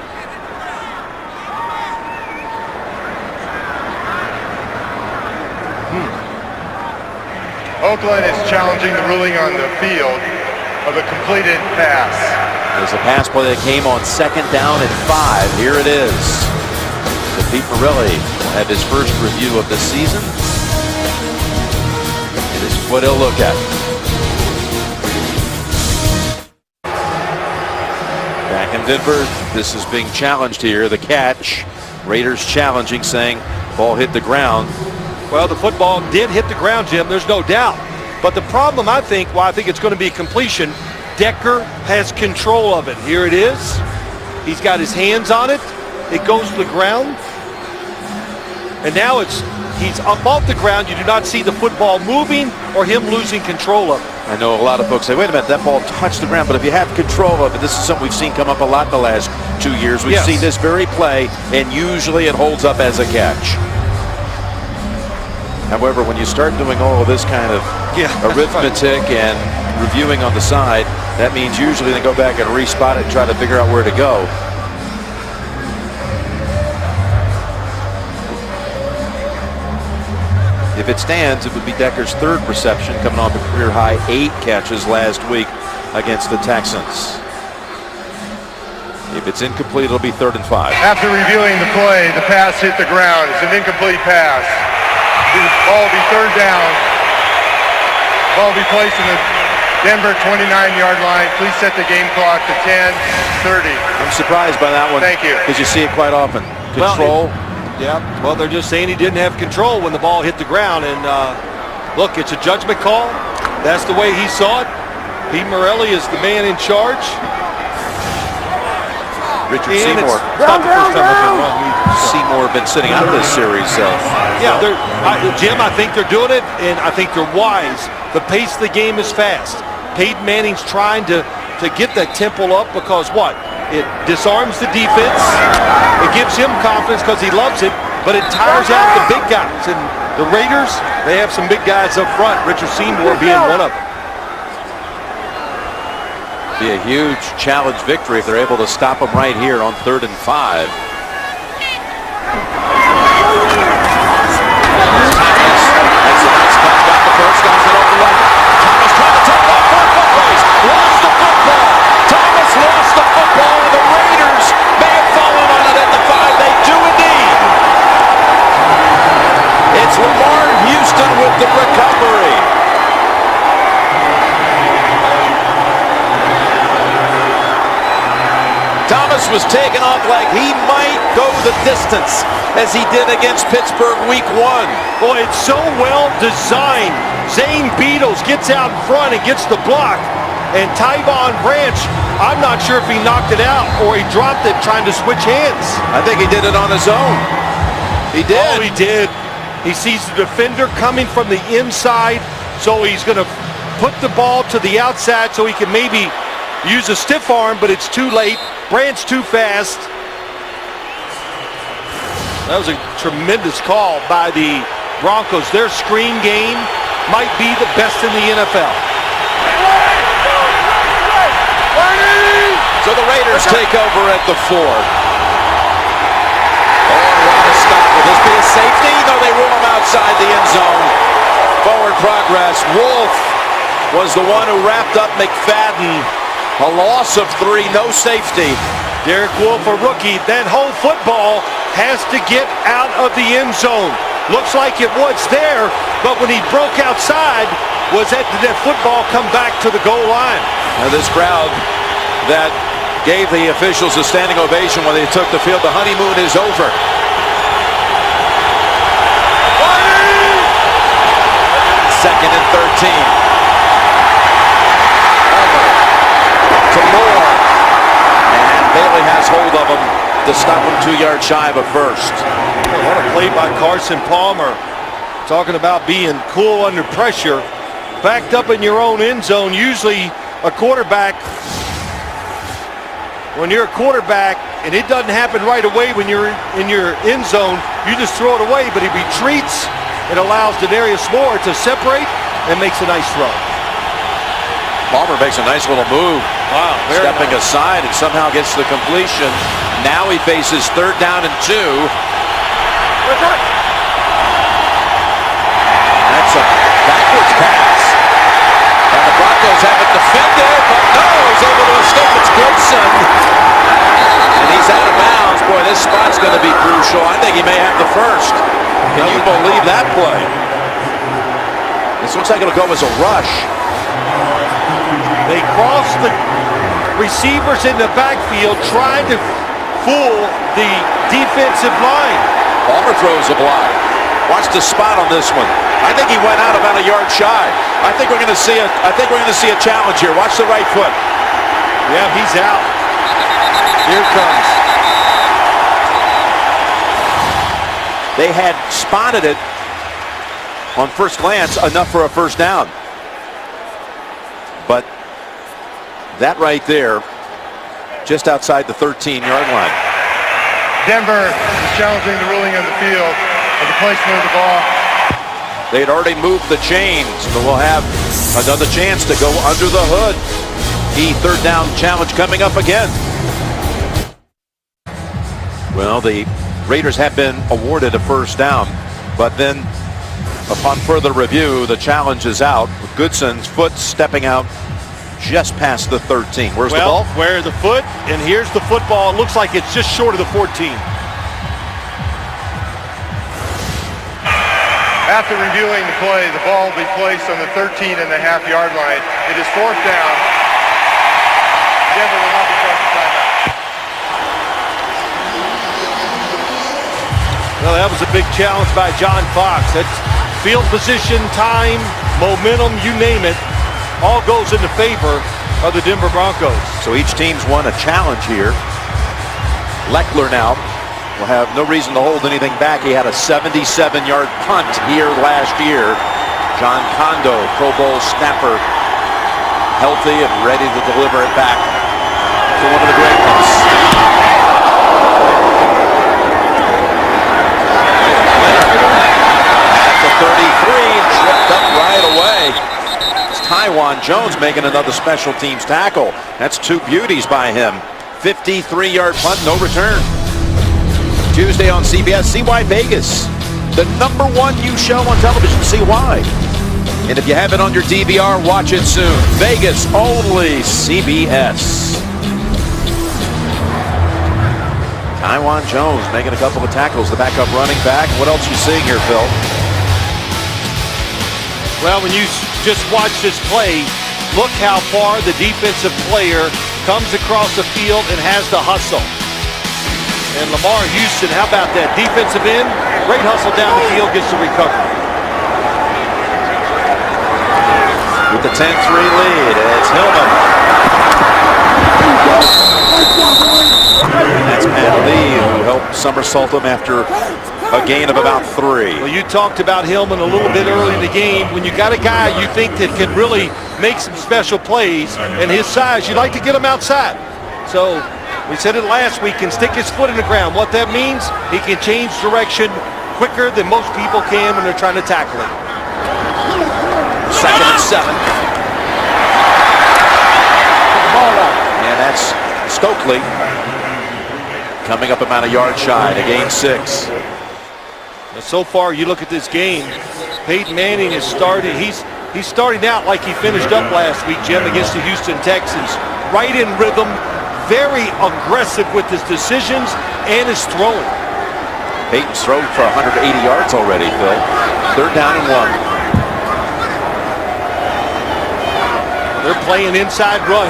Oakland is challenging the ruling on the field of a completed pass. There's a pass play that came on 2nd down and 5. Here it is. So Pete Morelli will have his first review of the season. It is what he'll look at. Denver, this is being challenged here. The catch. Raiders challenging, saying ball hit the ground. Well, the football did hit the ground, Jim. There's no doubt. But the problem, I think, why I think it's going to be a completion, Decker has control of it. Here it is. He's got his hands on it. It goes to the ground. And now he's up off the ground. You do not see the football moving or him losing control of it. I know a lot of folks say, wait a minute, that ball touched the ground. But if you have control of it, this is something we've seen come up a lot in the last 2 years. We've seen this very play, and usually it holds up as a catch. However, when you start doing all of this kind of arithmetic and reviewing on the side, that means usually they go back and respot it and try to figure out where to go. If it stands, it would be Decker's third reception, coming off a career-high 8 catches last week against the Texans. If it's incomplete, it'll be 3rd and 5. After reviewing the play, the pass hit the ground. It's an incomplete pass. The ball will be 3rd down. Ball will be placed in the Denver 29-yard line. Please set the game clock to 10:30. I'm surprised by that one. Thank you. Because you see it quite often. Control. Well, they're just saying he didn't have control when the ball hit the ground. And look, it's a judgment call. That's the way he saw it. Pete Morelli is the man in charge. Richard Seymour. It's not the first time I've been wrong either. Seymour been sitting out this series. Jim, I think they're doing it, and I think they're wise. The pace of the game is fast. Peyton Manning's trying to get that tempo up because what? It disarms the defense. It gives him confidence because he loves it, but it tires out the big guys. And the Raiders, they have some big guys up front, Richard Seymour being one of them. Be a huge challenge victory if they're able to stop them right here on 3rd and 5. That's a nice cut. Got the first, guys it over the left. Thomas trying to take off for a foot race. Lost the football. Thomas lost the football, and the Raiders may have fallen on it at the 5. They do indeed. It's Lamar Houston with the recovery. Thomas was taken off like he might go the distance as he did against Pittsburgh week 1. Boy, it's so well designed. Zane Beadles gets out in front and gets the block. And Tyvon Branch, I'm not sure if he knocked it out or he dropped it trying to switch hands. I think he did it on his own. He did. Oh, he did. He sees the defender coming from the inside, so he's going to put the ball to the outside so he can maybe use a stiff arm, but it's too late. Branch too fast. That was a tremendous call by the Broncos. Their screen game might be the best in the NFL. So the Raiders take over at the 4. Oh, what a stop. Will this be a safety? No, they rule him outside the end zone. Forward progress. Wolf was the one who wrapped up McFadden. A loss of 3, no safety. Derek Wolf, a rookie. That whole football has to get out of the end zone. Looks like it was there, but when he broke outside, did that football come back to the goal line? Now this crowd that gave the officials a standing ovation when they took the field, the honeymoon is over. 2nd and 13. To Moore, and Bailey has hold of him to stop him 2 yards shy of a first. What a play by Carson Palmer. Talking about being cool under pressure. Backed up in your own end zone. Usually a quarterback, when you're a quarterback and it doesn't happen right away when you're in your end zone, you just throw it away, but he retreats. It allows Denarius Moore to separate and makes a nice throw. Palmer makes a nice little move. Wow, stepping aside and somehow gets the completion. Now he faces 3rd down and 2. That's a backwards pass. And the Broncos have it defended, but no, he's able to escape. It's Gibson. And he's out of bounds. Boy, this spot's going to be crucial. I think he may have the first. Can you believe that play? This looks like it'll go as a rush. They cross the Receivers in the backfield trying to fool the defensive line. Palmer throws a block. Watch the spot on this one. I think he went out about a yard shy. I think we're going to see a challenge here. Watch the right foot. Yeah, he's out. Here it comes. They had spotted it on first glance enough for a first down. But that right there, just outside the 13-yard line. Denver is challenging the ruling on the field of the placement of the ball. They had already moved the chains, and we'll have another chance to go under the hood. Key third down challenge coming up again. Well, the Raiders have been awarded a first down, but then upon further review, the challenge is out with Goodson's foot stepping out just past the 13. Where's the ball? Where the foot, and here's the football. It looks like it's just short of the 14. After reviewing the play, the ball will be placed on the 13.5-yard line. It is fourth down. Denver will not be forced to timeout. Well, that was a big challenge by John Fox. That's field position, time, momentum, you name it, all goes in the favor of the Denver Broncos. So each team's won a challenge here. Leckler now will have no reason to hold anything back. He had a 77-yard punt here last year. John Kondo, Pro Bowl snapper, healthy and ready to deliver it back to one of the great ones. At the 33, tripped up right away. It's Taiwan Jones making another special teams tackle. That's two beauties by him. 53-yard punt, no return. Tuesday on CBS. See why Vegas, the #1 you show on television. See why. And if you have it on your DVR, watch it soon. Vegas only, CBS. Taiwan Jones making a couple of tackles, the backup running back. What else you seeing here, Phil? Well, when you just watch this play, look how far the defensive player comes across the field and has the hustle. And Lamar Houston, how about that? Defensive end, great hustle down the field, gets the recovery. With the 10-3 lead, it's Hillman. And that's Matt Lee, who helped somersault him after a gain of about 3. Well, you talked about Hillman a little bit early in the game. When you got a guy you think that can really make some special plays, and his size, you like to get him outside. So we said it last week, can stick his foot in the ground. What that means, he can change direction quicker than most people can when they're trying to tackle him. 2nd and 7. And that's Stokely coming up about a yard shy to gain 6. And so far, you look at this game, Peyton Manning is starting. He's starting out like he finished up last week, Jim, against the Houston Texans. Right in rhythm, very aggressive with his decisions and his throwing. Peyton's thrown for 180 yards already, Phil. 3rd down and 1. They're playing inside run.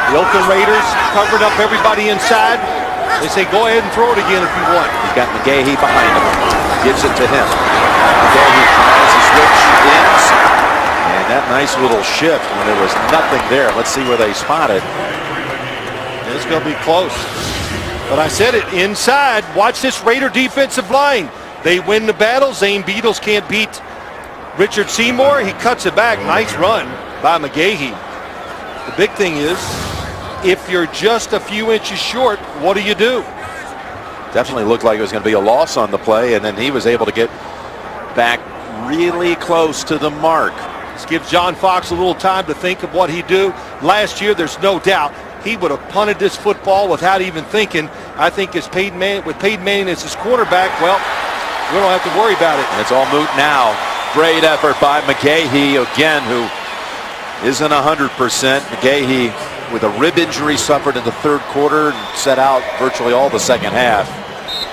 The Oakland Raiders covered up everybody inside. They say, go ahead and throw it again if you want. He's got McGahee behind him. Gives it to him. McGahee tries to switch ends. And that nice little shift when there was nothing there. Let's see where they spot it. It's going to be close. But I said it, inside. Watch this Raider defensive line. They win the battle. Zane Beadles can't beat Richard Seymour. He cuts it back. Nice run by McGahee. The big thing is, if you're just a few inches short, what do you do? Definitely looked like it was going to be a loss on the play, and then he was able to get back really close to the mark. This gives John Fox a little time to think of what he'd do. Last year, there's no doubt he would have punted this football without even thinking. I think with Peyton Manning as his quarterback, well, we don't have to worry about it. And it's all moot now. Great effort by McGahee again, who isn't 100%. McGahee with a rib injury suffered in the 3rd quarter and set out virtually all the 2nd half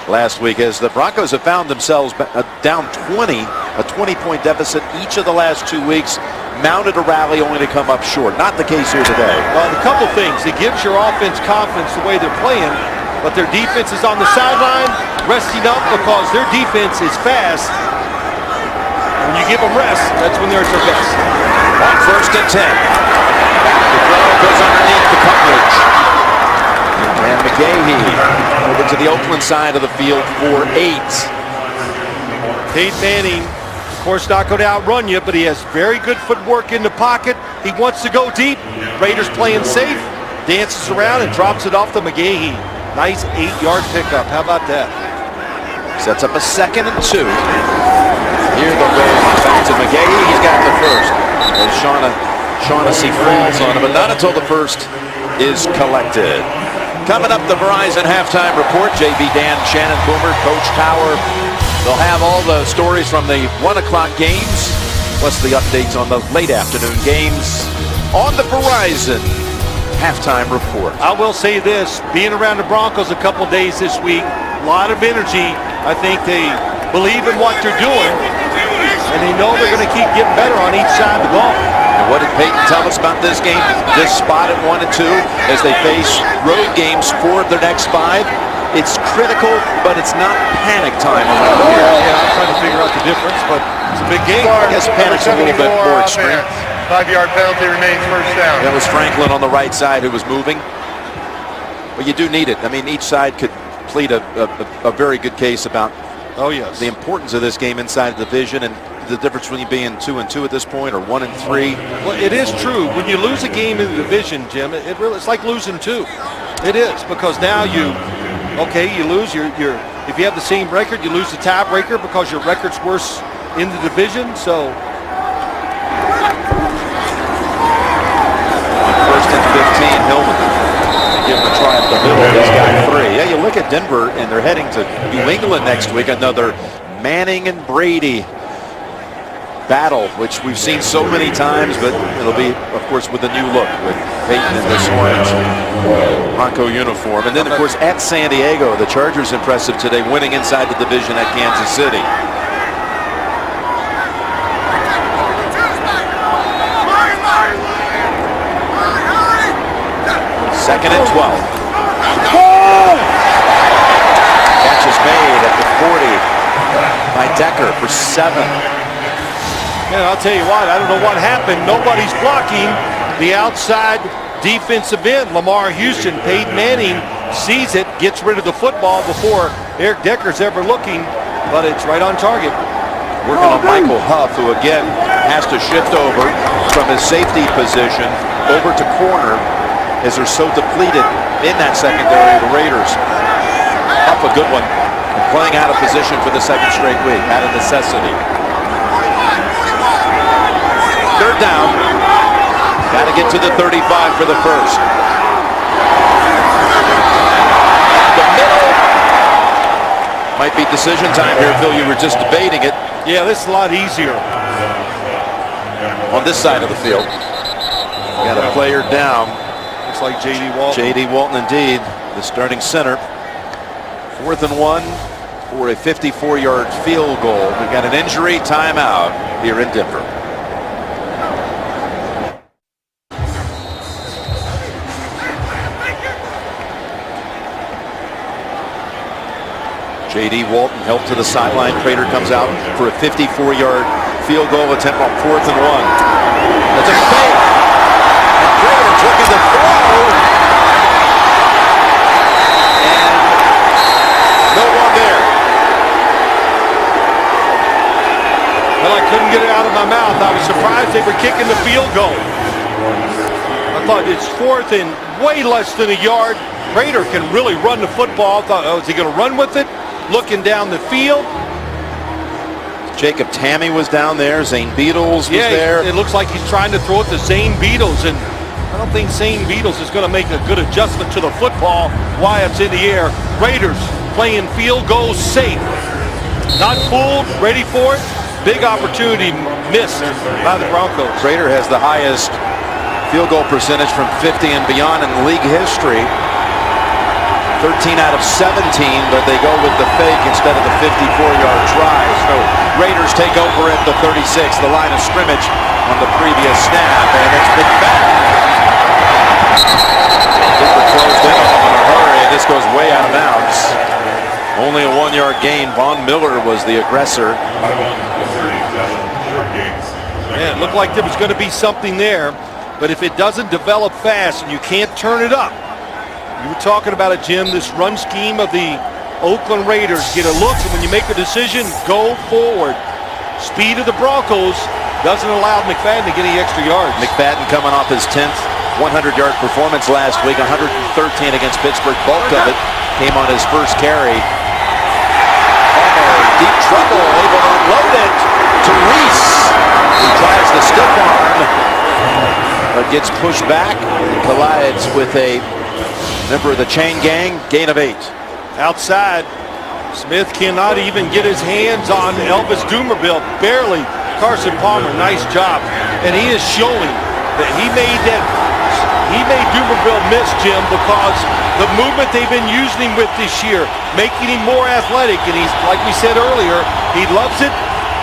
last week, as the Broncos have found themselves down 20, a 20-point deficit each of the last 2 weeks. mounted a rally only to come up short. Not the case here today. Well, a couple things. It gives your offense confidence the way they're playing, but their defense is on the sideline resting up because their defense is fast. When you give them rest, that's when they're at their best. On 1st and 10. The throw goes underneath the coverage. And McGahee over to the Oakland side of the field for 8. Peyton Manning, of course, not going to outrun you, but he has very good footwork in the pocket. He wants to go deep. Raiders playing safe, dances around and drops it off to McGahee. Nice 8-yard pickup. How about that? Sets up a 2nd and 2. Here they'll go back to McGahee. He's got the first. As Shaughnessy falls on him, but not until the first is collected. Coming up, the Verizon halftime report. JB Dan, Shannon Boomer, Coach Tower. They'll have all the stories from the 1 o'clock games, plus the updates on the late afternoon games on the Verizon halftime report. I will say this, being around the Broncos a couple days this week, a lot of energy. I think they believe in what they're doing, and they know they're going to keep getting better on each side of the ball. And what did Peyton tell us about this game? This spot at 1 and 2 as they face road games for their next 5. It's critical, but it's not panic time around here. Yeah, I'm trying to figure out the difference, but it's a big game. I guess panic's a little bit more extreme. 5-yard penalty remains, first down. That was Franklin on the right side who was moving. But you do need it. I mean, each side could plead a very good case about the importance of this game inside the division and the difference between being 2 and 2 at this point or 1 and 3. Well, it is true. When you lose a game in the division, Jim, it's like losing 2. It is, because now you lose if you have the same record, you lose the tiebreaker because your record's worse in the division. So 1st and 15, Hillman. Give him a try up the middle. He's got 3. Yeah, you look at Denver, and they're heading to New England next week. Another Manning and Brady battle, which we've seen so many times, but it'll be, of course, with a new look with Peyton in this orange Bronco uniform. And then, of course, at San Diego, the Chargers impressive today, winning inside the division at Kansas City. Second and 12. Catch is made at the 40 by Decker for 7. Man, I'll tell you what, I don't know what happened. Nobody's blocking the outside defensive end. Lamar Houston, Peyton Manning sees it, gets rid of the football before Eric Decker's ever looking, but it's right on target. Working on Michael Huff, who again has to shift over from his safety position over to corner as they're so depleted in that secondary of the Raiders. Huff, a good one, playing out of position for the 2nd straight week, out of necessity. 3rd down. Got to get to the 35 for the first. The middle. Might be decision time here, Phil. You were just debating it. Yeah, this is a lot easier. On this side of the field. Got a player down. Looks like J.D. Walton. J.D. Walton, indeed, the starting center. 4th and 1 for a 54-yard field goal. We've got an injury timeout here in Denver. J.D. Walton helped to the sideline. Prater comes out for a 54-yard field goal attempt on 4th and 1. That's a fake. And Prater's looking to throw. And no one there. Well, I couldn't get it out of my mouth. I was surprised they were kicking the field goal. I thought it's 4th and way less than a yard. Prater can really run the football. I thought, is he going to run with it? Looking down the field. Jacob Tamme was down there. Zane Beadles was there. It looks like he's trying to throw it to Zane Beadles, and I don't think Zane Beadles is going to make a good adjustment to the football while it's in the air. Raiders playing field goal safe. Not fooled, ready for it. Big opportunity missed by the Broncos. Prater has the highest field goal percentage from 50 and beyond in league history. 13 out of 17, but they go with the fake instead of the 54-yard try. So Raiders take over at the 36, the line of scrimmage on the previous snap, and it's McFadden. Denver closed in on them in a hurry, and this goes way out of bounds. Only a 1-yard gain. Von Miller was the aggressor. Yeah, it looked like there was going to be something there, but if it doesn't develop fast and you can't turn it up, you were talking about it, Jim, this run scheme of the Oakland Raiders. Get a look, and when you make a decision, go forward. Speed of the Broncos doesn't allow McFadden to get any extra yards. McFadden coming off his 10th 100-yard performance last week, 113 against Pittsburgh. Bulk of it came on his first carry. Palmer, deep trouble, able to unload it to Reese. He tries the stiff arm, but gets pushed back and collides with a member of the chain gang. Gain of 8. Outside, Smith cannot even get his hands on Elvis Dumervil. Barely. Carson Palmer, nice job. And he is showing that he made Dumervil miss, Jim, because the movement they've been using him with this year, making him more athletic. And he's, like we said earlier, he loves it.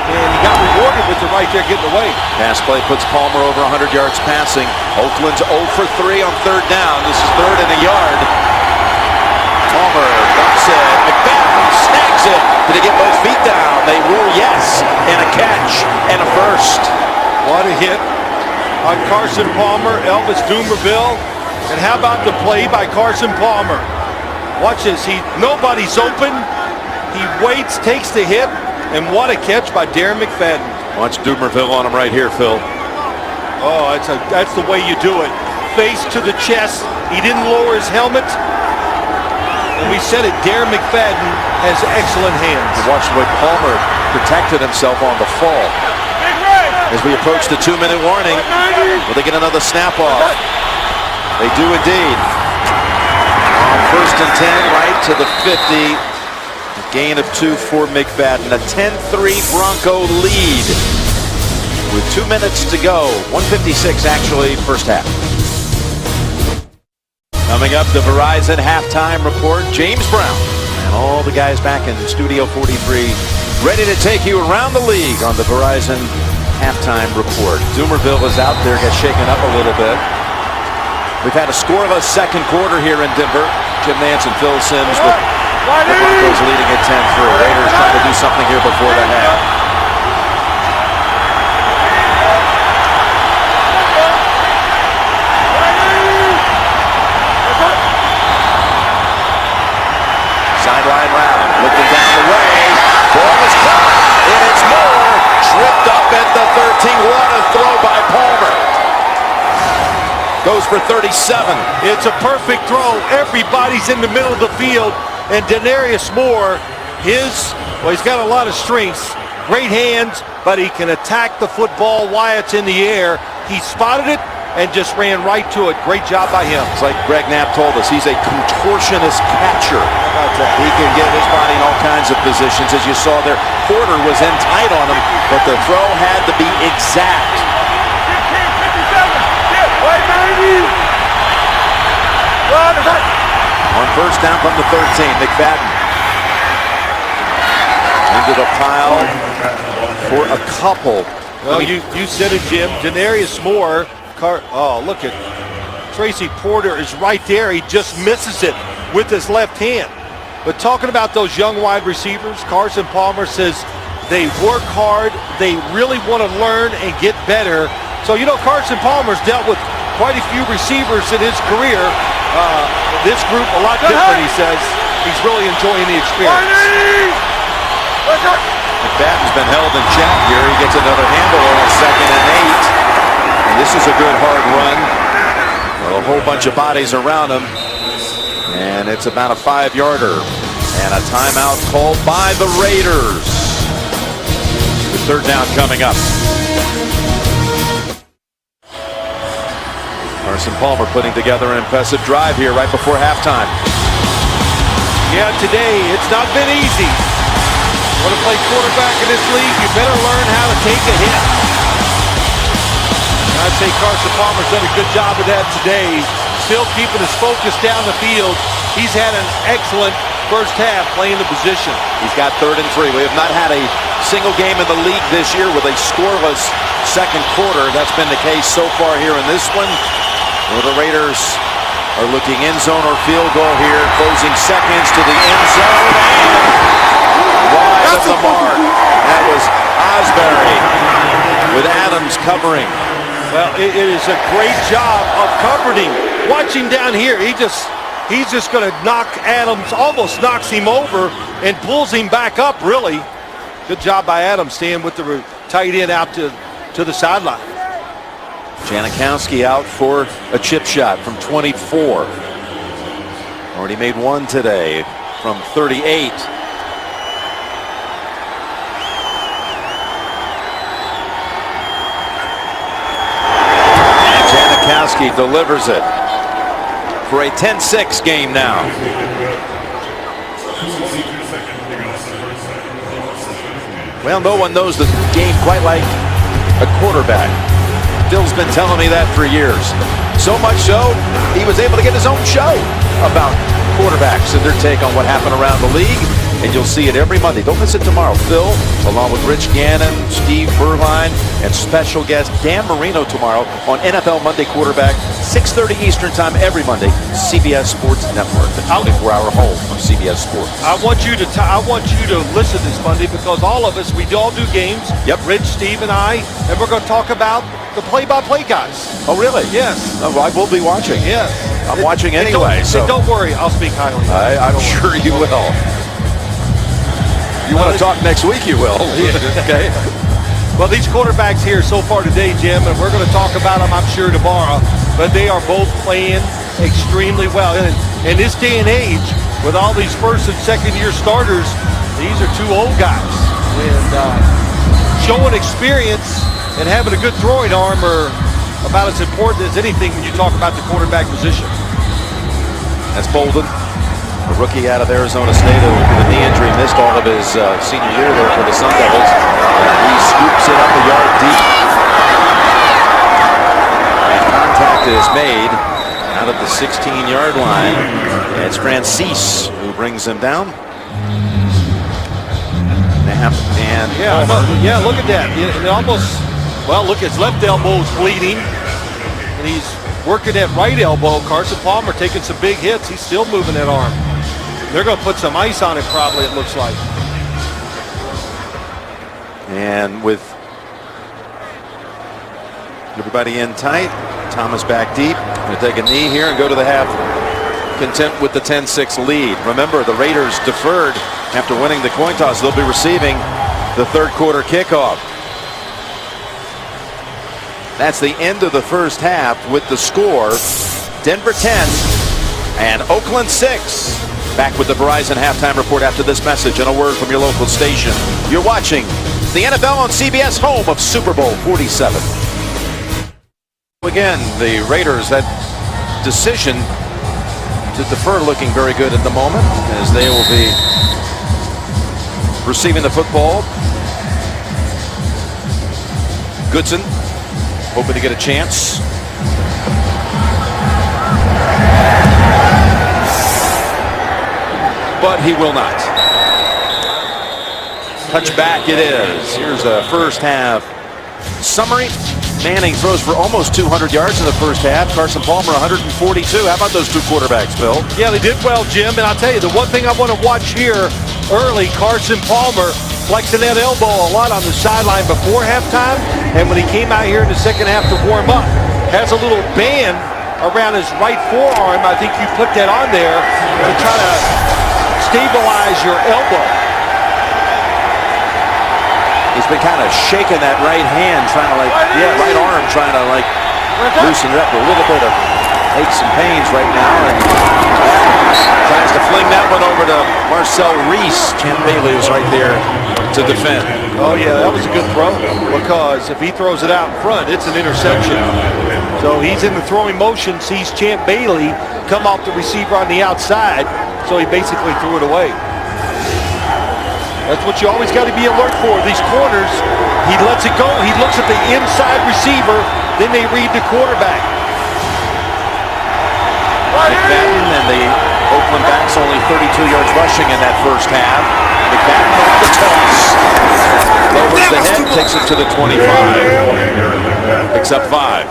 And he got rewarded with it right there getting away. Pass play puts Palmer over 100 yards passing. Oakland's 0 for 3 on 3rd down. This is 3rd and a yard. Palmer dumps it. McFadden snags it. Did he get both feet down? They rule yes. And a catch and a first. What a hit on Carson Palmer, Elvis Dumervil. And how about the play by Carson Palmer? Watch this. Nobody's open. He waits, takes the hit. And what a catch by Darren McFadden. Watch Dumervil on him right here, Phil. Oh, that's the way you do it. Face to the chest. He didn't lower his helmet. And we said it, Darren McFadden has excellent hands. And watch the way Palmer protected himself on the fall. As we approach the 2-minute warning, will they get another snap off? They do indeed. On 1st and 10, right to the 50. Gain of 2 for McFadden. A 10-3 Bronco lead with 2 minutes to go. 1:56 actually, first half. Coming up, the Verizon halftime report. James Brown and all the guys back in Studio 43 ready to take you around the league on the Verizon halftime report. Dumervil is out there, gets shaken up a little bit. We've had a scoreless second quarter here in Denver. Jim Nance and Phil Simms with the Broncos leading at 10-3. Raiders trying to do something here before the half. Sideline route, looking down the way. Ball is caught, and it's Moore. Tripped up at the 13. What a throw by Palmer. Goes for 37. It's a perfect throw. Everybody's in the middle of the field. And Denarius Moore, he's got a lot of strengths, great hands, but he can attack the football while it's in the air. He spotted it and just ran right to it. Great job by him. It's like Greg Knapp told us, he's a contortionist catcher. How about that? He can get his body in all kinds of positions. As you saw there, Porter was in tight on him, but the throw had to be exact. On 1st down from the 13, McFadden into the pile for a couple. Well, you said it, Jim. Denarius Moore. Oh, look at Tracy Porter is right there. He just misses it with his left hand. But talking about those young wide receivers, Carson Palmer says they work hard. They really want to learn and get better. So, Carson Palmer's dealt with quite a few receivers in his career. This group a lot different, he says. He's really enjoying the experience. McFadden's been held in check here. He gets another handle on 2nd and 8. And this is a good hard run. A whole bunch of bodies around him. And it's about a 5-yarder. And a timeout called by the Raiders. The 3rd down coming up. Carson Palmer putting together an impressive drive here right before halftime. Yeah, today it's not been easy. Want to play quarterback in this league, you better learn how to take a hit. And I'd say Carson Palmer's done a good job of that today. Still keeping his focus down the field. he's had an excellent first half playing the position. He's got 3rd and 3. We have not had a single game in the league this year with a scoreless second quarter. That's been the case so far here in this one, where the Raiders are looking end zone or field goal here, closing seconds to the end zone, and wide of the mark. That was Osbury with Adams covering. Well, it is a great job of covering. Watching down here, he's just going to knock Adams, almost knocks him over and pulls him back up, really. Good job by Adams staying with the tight end out to the sideline. Janikowski out for a chip shot from 24. Already made one today from 38. Janikowski delivers it for a 10-6 game now. Well, no one knows the game quite like a quarterback. Bill's been telling me that for years. So much so, he was able to get his own show about quarterbacks and their take on what happened around the league. And you'll see it every Monday. Don't miss it tomorrow. Phil, along with Rich Gannon, Steve Berline, and special guest Dan Marino tomorrow on NFL Monday Quarterback, 6:30 Eastern Time every Monday, CBS Sports Network, the 24-hour home of CBS Sports. I want you to listen this Monday because all of us, we all do games. Yep. Rich, Steve, and I, and we're going to talk about the play-by-play guys. Oh, really? Yes. Oh, well, I will be watching. Yes. I'm watching anyway. So don't worry, I'll speak highly. I'm sure you will. You want to talk next week, you will. Okay. Well, these quarterbacks here so far today, Jim, and we're going to talk about them, I'm sure, tomorrow, but they are both playing extremely well. And in this day and age, with all these first and second year starters, these are two old guys. And showing experience and having a good throwing arm are about as important as anything when you talk about the quarterback position. That's Bolden, a rookie out of Arizona State who, with a knee injury, missed all of his senior year there for the Sun Devils. He scoops it up a yard deep. And contact is made out of the 16-yard line. And it's Francis who brings him down. And yeah, look at that. It almost, well, look, his left elbow's bleeding. And he's working that right elbow. Carson Palmer taking some big hits. He's still moving that arm. They're going to put some ice on it probably, it looks like. And with everybody in tight, Thomas back deep. Going to take a knee here and go to the half, content with the 10-6 lead. Remember, the Raiders deferred after winning the coin toss. They'll be receiving the third quarter kickoff. That's the end of the first half with the score, Denver 10 and Oakland 6. Back with the Verizon halftime report after this message and a word from your local station. You're watching the NFL on CBS, home of Super Bowl 47. Again, the Raiders, that decision to defer looking very good at the moment as they will be receiving the football. Goodson hoping to get a chance. But he will not. Touchback it is. Here's a first half summary. Manning throws for almost 200 yards in the first half. Carson Palmer 142. How about those two quarterbacks, Phil? Yeah, they did well, Jim. And I'll tell you, the one thing I want to watch here early, Carson Palmer flexing that elbow a lot on the sideline before halftime. And when he came out here in the second half to warm up, has a little band around his right forearm. I think you put that on there to try to stabilize your elbow. He's been kind of shaking that right hand, trying to right arm, trying to loosen it up. A little bit of aches and pains right now, and tries to fling that one over to Marcel Reese. Champ Bailey was right there to defend. Oh yeah, that was a good throw, because if he throws it out in front, it's an interception. So he's in the throwing motion, sees Champ Bailey come off the receiver on the outside, so he basically threw it away. That's what you always got to be alert for. These corners, he lets it go. He looks at the inside receiver, then they read the quarterback. McFadden and the Oakland backs only 32 yards rushing in that first half. McFadden off the toss. Lowers the head, takes it to the 25. Picks up 5.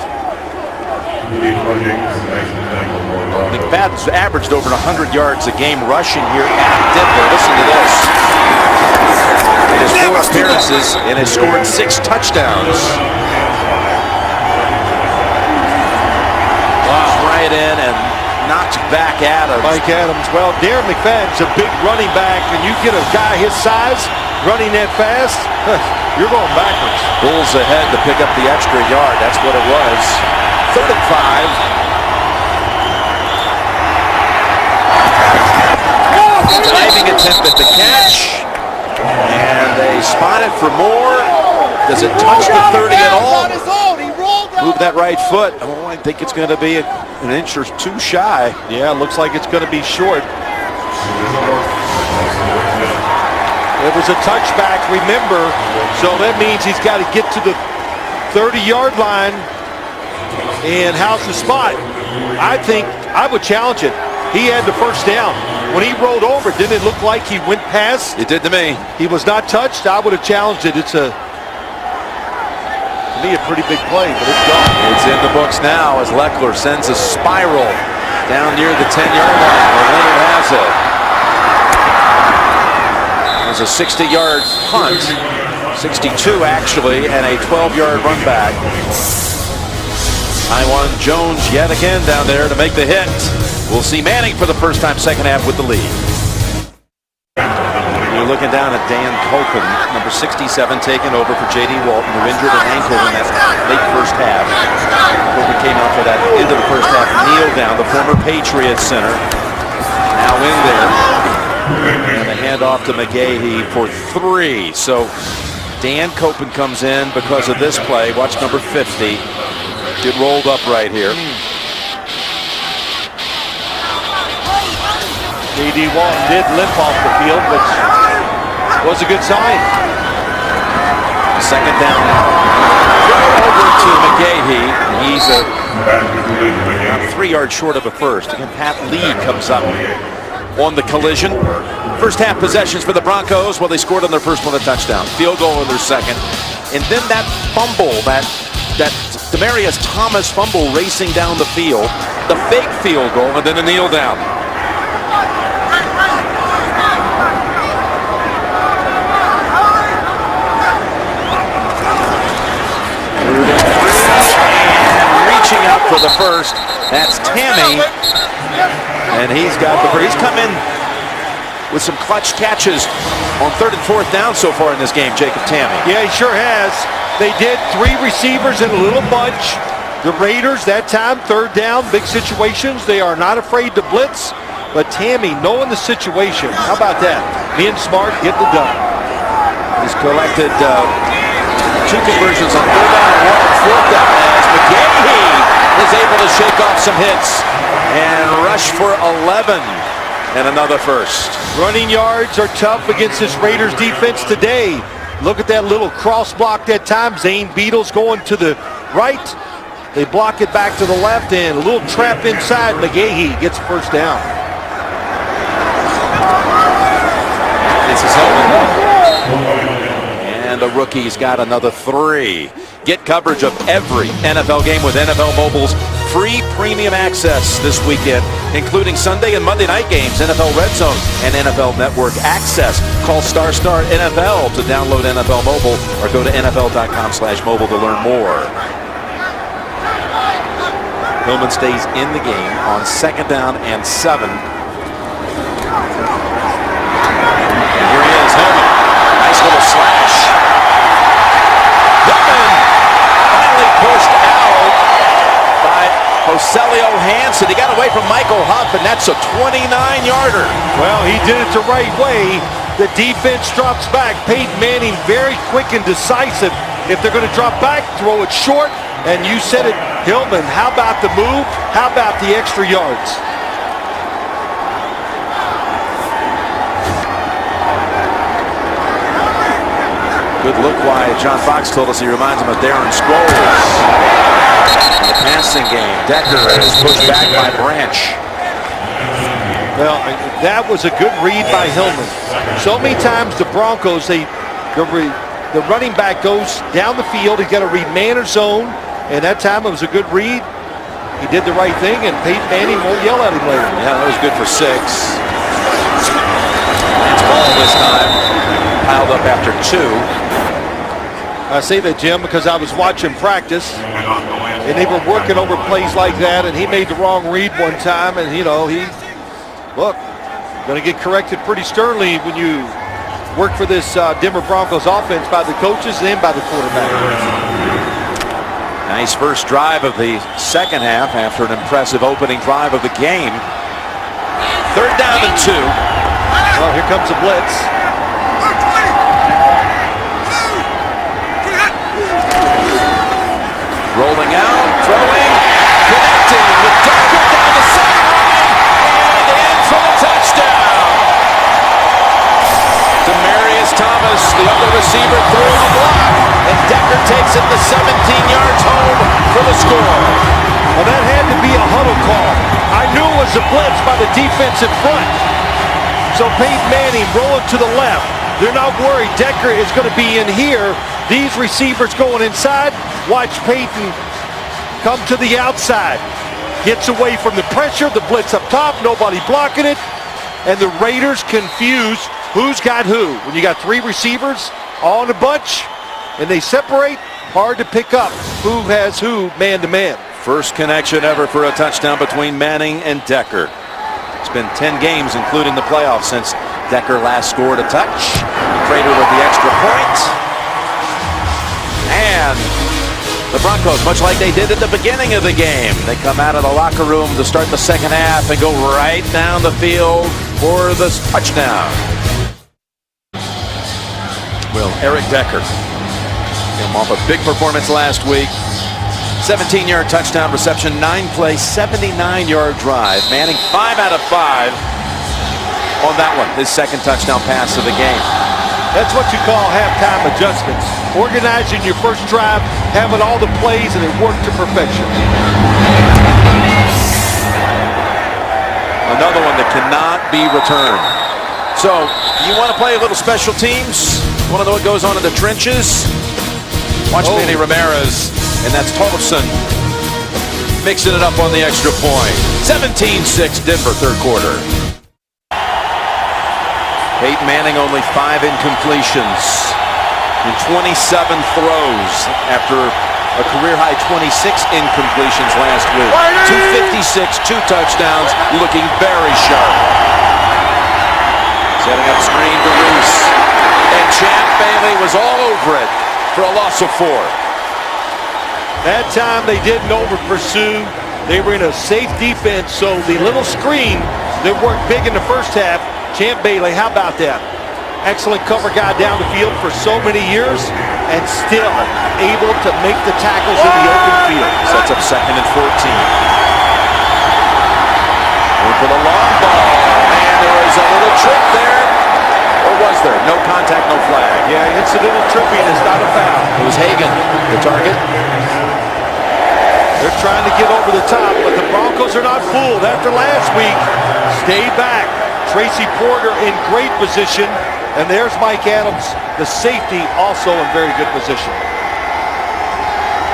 McFadden's averaged over 100 yards a game rushing here at Denver. Listen to this. In his 4 appearances and has scored 6 touchdowns. Right in and knocks back Adams. Mike Adams. Well, Darren McFadden's a big running back, and you get a guy his size running that fast, you're going backwards. Bulls ahead to pick up the extra yard. That's what it was. 3rd and 5. Diving attempt at the catch. And they spot it for more. Does it touch the 30 at all? Move that right foot. Oh, I think it's going to be an inch or 2 shy. Yeah, looks like it's going to be short. It was a touchback, remember, so that means he's got to get to the 30-yard line and house the spot. I think I would challenge it. He had the first down. When he rolled over, didn't it look like he went past? It did to me. He was not touched. I would have challenged it. It's a pretty big play, but it's gone. It's in the books now as Leckler sends a spiral down near the 10-yard line where Leonard has it. There's a 60-yard punt, 62 actually, and a 12-yard run back. Iwan Jones yet again down there to make the hit. We'll see Manning for the first time second half with the lead. You're looking down at Dan Copen, number 67, taking over for J.D. Walton, who injured an ankle in that late first half. Copen came out for that into the first half, kneel down, the former Patriots center, now in there. And a handoff to McGahee for 3. So Dan Copen comes in because of this play. Watch number 50. Get rolled up right here. J.D. Walton did limp off the field, but was a good sign. Second down. Over to McGahee. He's about 3 yards short of a first. Again, Pat Lee comes up on the collision. First half possessions for the Broncos. Well, they scored on their first one a touchdown. Field goal on their second. And then that fumble, that Demaryius Thomas fumble racing down the field. The fake field goal and then a kneel down. Reaching out for the first. That's Tammy. And he's got he's come in with some clutch catches on 3rd and 4th down so far in this game, Jacob Tammy. Yeah, he sure has. They did 3 receivers in a little bunch. The Raiders, that time, 3rd down, big situations. They are not afraid to blitz. But Tammy, knowing the situation, how about that? Being smart, getting it done. He's collected 2 conversions on 3rd down and 1 on 4th down as McGahee is able to shake off some hits and rush for 11 and another first. Running yards are tough against this Raiders defense today. Look at that little cross block that time. Zane Beadle's going to the right. They block it back to the left, and a little trap inside. McGahee gets first down. It's his helmet. And the rookie's got another 3. Get coverage of every NFL game with NFL Mobile's free premium access this weekend, including Sunday and Monday night games, NFL Red Zone, and NFL Network access. Call *NFL to download NFL Mobile or go to NFL.com/mobile to learn more. Hillman stays in the game on 2nd down and 7. And here he is, Hillman. Nice little slash. Hillman finally pushed out by Joselio Hansen. He got away from Michael Huff, and that's a 29-yarder. Well, he did it the right way. The defense drops back. Peyton Manning very quick and decisive. If they're going to drop back, throw it short. And you said it, Hillman, how about the move? How about the extra yards? Good look wide. John Fox told us he reminds him of Darren Sproles. In the passing game, Decker is pushed back by Branch. Well, that was a good read by Hillman. So many times the Broncos, the running back goes down the field. He's got to read man or zone, and that time it was a good read. He did the right thing, and Peyton Manning won't yell at him later. Yeah, that was good for 6. It's ball this time. Piled up after 2. I say that, Jim, because I was watching practice, and they were working over plays like that, and he made the wrong read one time, and, you know, look, going to get corrected pretty sternly when you work for this Denver Broncos offense by the coaches and by the quarterback. Nice first drive of the second half after an impressive opening drive of the game. 3rd down and 2. Well, here comes the blitz. Rolling out, throwing, connecting with Decker down the sideline, and in for the touchdown. Demaryius Thomas, the other receiver, threw a block, and Decker takes it the 17 yards home for the score. Well, that had to be a huddle call. I knew it was a blitz by the defensive front. So Peyton Manning rolling to the left. They're not worried. Decker is going to be in here. These receivers going inside. Watch Peyton come to the outside. Gets away from the pressure. The blitz up top. Nobody blocking it. And the Raiders confused who's got who. When you got 3 receivers all in a bunch and they separate, hard to pick up who has who man to man. First connection ever for a touchdown between Manning and Decker. It's been 10 games, including the playoffs, since Decker last scored a touch. Prater with the extra point. And the Broncos, much like they did at the beginning of the game, they come out of the locker room to start the second half and go right down the field for the touchdown. Well, Eric Decker came off a big performance last week. 17-yard touchdown reception, 9-play, 79-yard drive. Manning 5 out of 5 on that one, his second touchdown pass of the game. That's what you call halftime adjustments. Organizing your first drive, having all the plays, and it worked to perfection. Another one that cannot be returned. So, you want to play a little special teams? Want to know what goes on in the trenches? Watch Manny Ramirez. And that's Tolson mixing it up on the extra point. 17-6 Denver, 3rd quarter. Peyton Manning only 5 incompletions in 27 throws after a career-high 26 incompletions last week. 256, 2 touchdowns, looking very sharp. Setting up screen to Reese. And Champ Bailey was all over it for a loss of 4. That time they didn't over-pursue. They were in a safe defense, so the little screen that worked big in the first half, Champ Bailey, how about that? Excellent cover guy down the field for so many years and still able to make the tackles in the open field. Sets up 2nd and 14. Going for the long ball, and there was a little trip there. Or was there? No contact, no flag. Yeah, incidental tripping is not a foul. It was Hagan, the target. They're trying to get over the top, but the Broncos are not fooled. After last week, stay back. Tracy Porter in great position, and there's Mike Adams, the safety, also in very good position.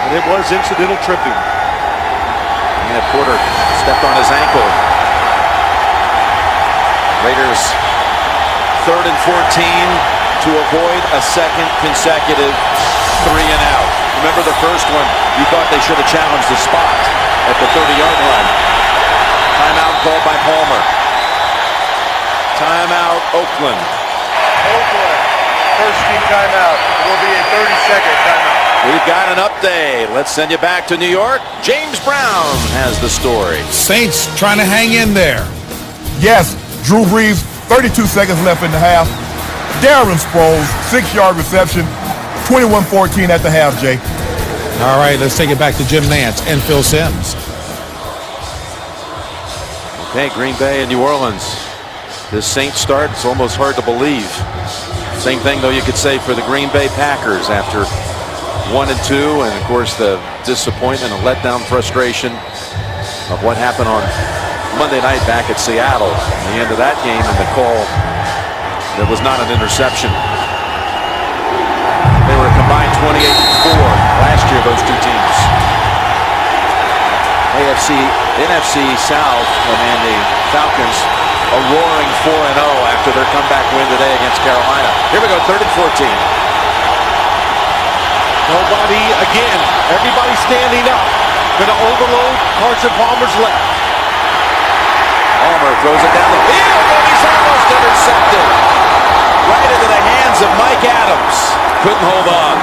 And it was incidental tripping. And Porter stepped on his ankle. Raiders 3rd and 14 to avoid a second consecutive 3-and-out. Remember the first one, you thought they should have challenged the spot at the 30-yard line. Timeout called by Palmer. Timeout, Oakland. Oakland, first team timeout. It will be a 30-second timeout. We've got an update. Let's send you back to New York. James Brown has the story. Saints trying to hang in there. Yes, Drew Brees, 32 seconds left in the half. Darren Sproles, 6-yard reception, 21-14 at the half, Jay. All right, let's take it back to Jim Nantz and Phil Simms. Okay, Green Bay and New Orleans. This Saints start, it's almost hard to believe. Same thing, though, you could say for the Green Bay Packers after 1 and 2, and of course the disappointment and letdown frustration of what happened on Monday night back at Seattle. At the end of that game, and the call, there was not an interception. They were combined 28-4 last year, those two teams. NFC South, and the Falcons a roaring 4-0 after their comeback win today against Carolina. Here we go, 3rd and 14. Nobody, again, everybody standing up. Going to overload Carson Palmer's left. Palmer throws it down the field, and he's almost intercepted. Right into the hands of Mike Adams. Couldn't hold on.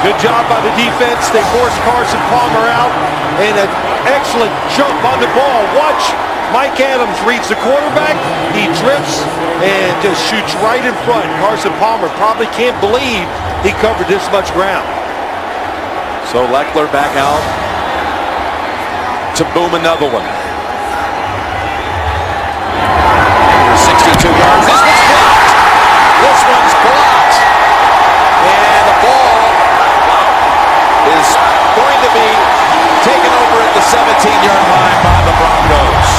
Good job by the defense. They forced Carson Palmer out, and an excellent jump on the ball. Watch Mike Adams reads the quarterback. He drifts and just shoots right in front. Carson Palmer probably can't believe he covered this much ground. So Leckler back out to boom another one. 62 yards. This one's blocked. This one's blocked. And the ball is going to be taken over at the 17-yard line by the Broncos.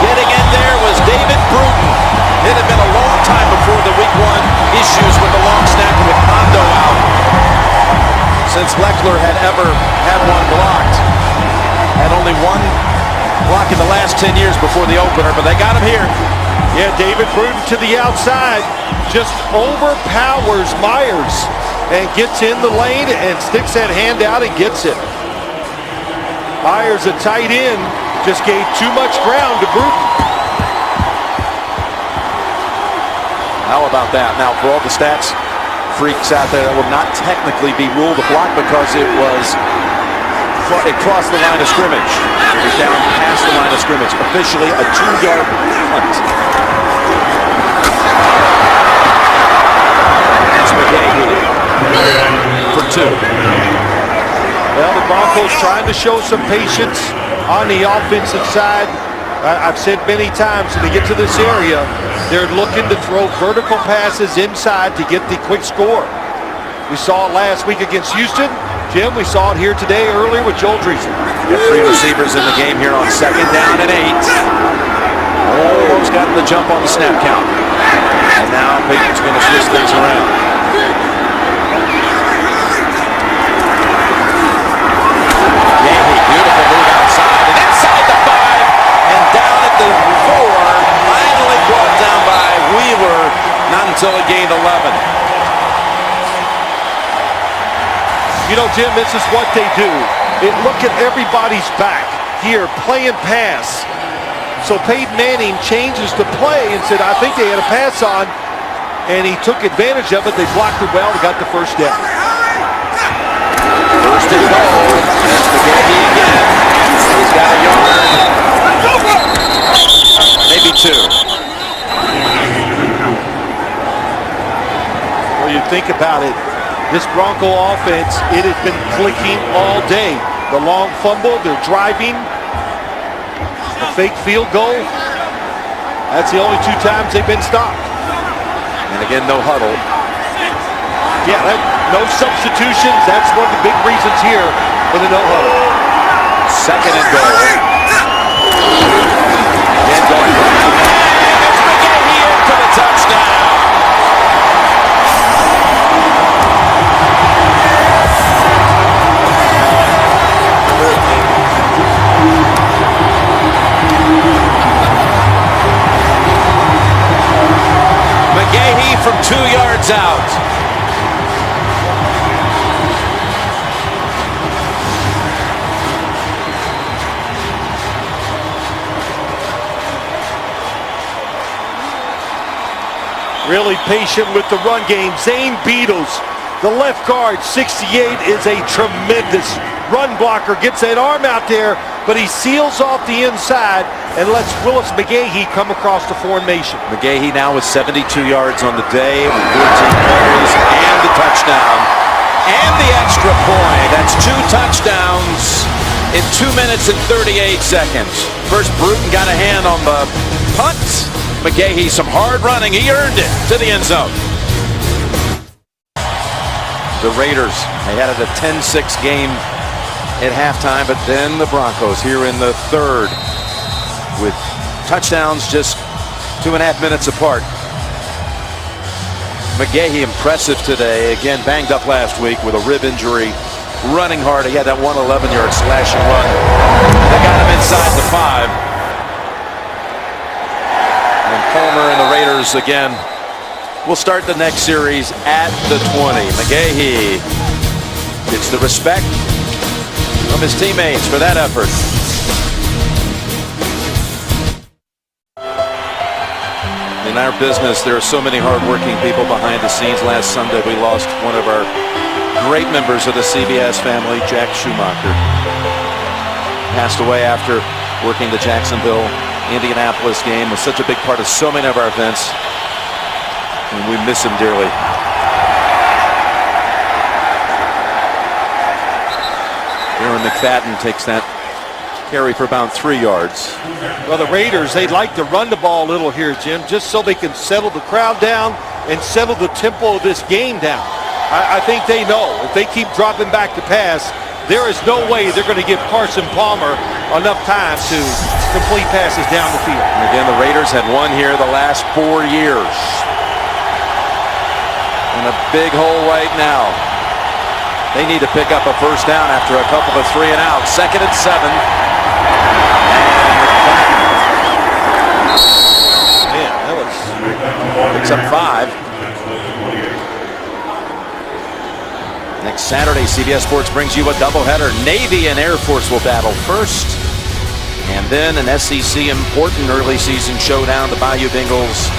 Getting in there was David Bruton. It had been a long time before the week 1 issues with the long snapper with Mondo out. Since Leckler had ever had one blocked. Had only one block in the last 10 years before the opener, but they got him here. Yeah, David Bruton to the outside. Just overpowers Myers and gets in the lane and sticks that hand out and gets it. Myers, a tight end, just gave too much ground to Bruton. How about that? Now, for all the stats freaks out there, that would not technically be ruled a block because it crossed the line of scrimmage. It was down past the line of scrimmage. Officially a 2-yard punt. That's McGahee for 2. Well, the Broncos trying to show some patience on the offensive side. I've said many times when they get to this area, they're looking to throw vertical passes inside to get the quick score. We saw it last week against Houston. Jim, we saw it here today earlier with Joel Dreesen. Got 3 receivers in the game here on 2nd down and 8. Almost got the jump on the snap count. And now Peyton's going to switch things around. Beautiful move outside and inside the 5 and down at the 4. Finally brought down by Wheeler. Not until he gained 11. You know, Jim, this is what they do. Look at everybody's back here playing pass. So Peyton Manning changes the play and said, I think they had a pass on, and he took advantage of it. They blocked it well and got the first down. First and goal. That's McGahee again. He's got a yard. Maybe 2. Well, you think about it. This Bronco offense, it has been clicking all day. The long fumble, they're driving. A fake field goal. That's the only 2 times they've been stopped. And again, no huddle. Yeah, no substitutions. That's one of the big reasons here for the no huddle. 2nd and goal. Again going back. And it's McGahee in for the touchdown. McGahee from 2 yards out. Really patient with the run game. Zane Beadles, the left guard, 68, is a tremendous run blocker. Gets that arm out there, but he seals off the inside and lets Willis McGahee come across the formation. McGahee now with 72 yards on the day, with 14 carries and the touchdown. And the extra point. That's 2 touchdowns in 2 minutes and 38 seconds. First, Bruton got a hand on the punt. McGahee, some hard running. He earned it to the end zone. The Raiders, they had a 10-6 game at halftime, but then the Broncos here in the third with touchdowns just 2.5 minutes apart. McGahee impressive today. Again, banged up last week with a rib injury. Running hard. He had that 111-yard slash and run. They got him inside the 5. And Palmer and the Raiders again will start the next series at the 20. McGahee gets the respect from his teammates for that effort. In our business, there are so many hardworking people behind the scenes. Last Sunday, we lost one of our great members of the CBS family, Jack Schumacher. Passed away after working the Jacksonville, Indianapolis game. Was such a big part of so many of our events. And we miss him dearly. Aaron McFadden takes that carry for about 3 yards. Well, the Raiders, they'd like to run the ball a little here, Jim, just so they can settle the crowd down and settle the tempo of this game down. I think they know if they keep dropping back to pass, there is no way they're going to give Carson Palmer enough time to complete passes down the field. And again, the Raiders had won here the last 4 years. In a big hole right now. They need to pick up a first down after a couple of 3 and outs. 2nd and 7. Man, that was picks up 5. Next Saturday, CBS Sports brings you a doubleheader. Navy and Air Force will battle first. And then an SEC important early season showdown. The Bayou Bengals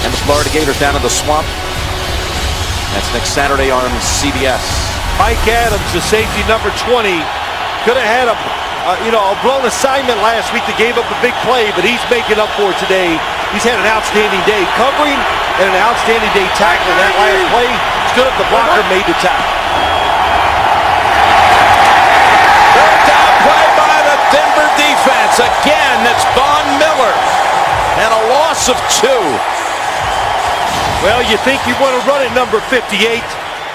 and the Florida Gators down in the Swamp. That's next Saturday on CBS. Mike Adams, the safety number 20, could have had a blown assignment last week that gave up a big play, but he's making up for it today. He's had an outstanding day covering and an outstanding day tackling. That last play, stood up the blocker, made the tackle. Down play by the Denver defense. Again, it's Von Miller. And a loss of 2. Well, you think you want to run at number 58.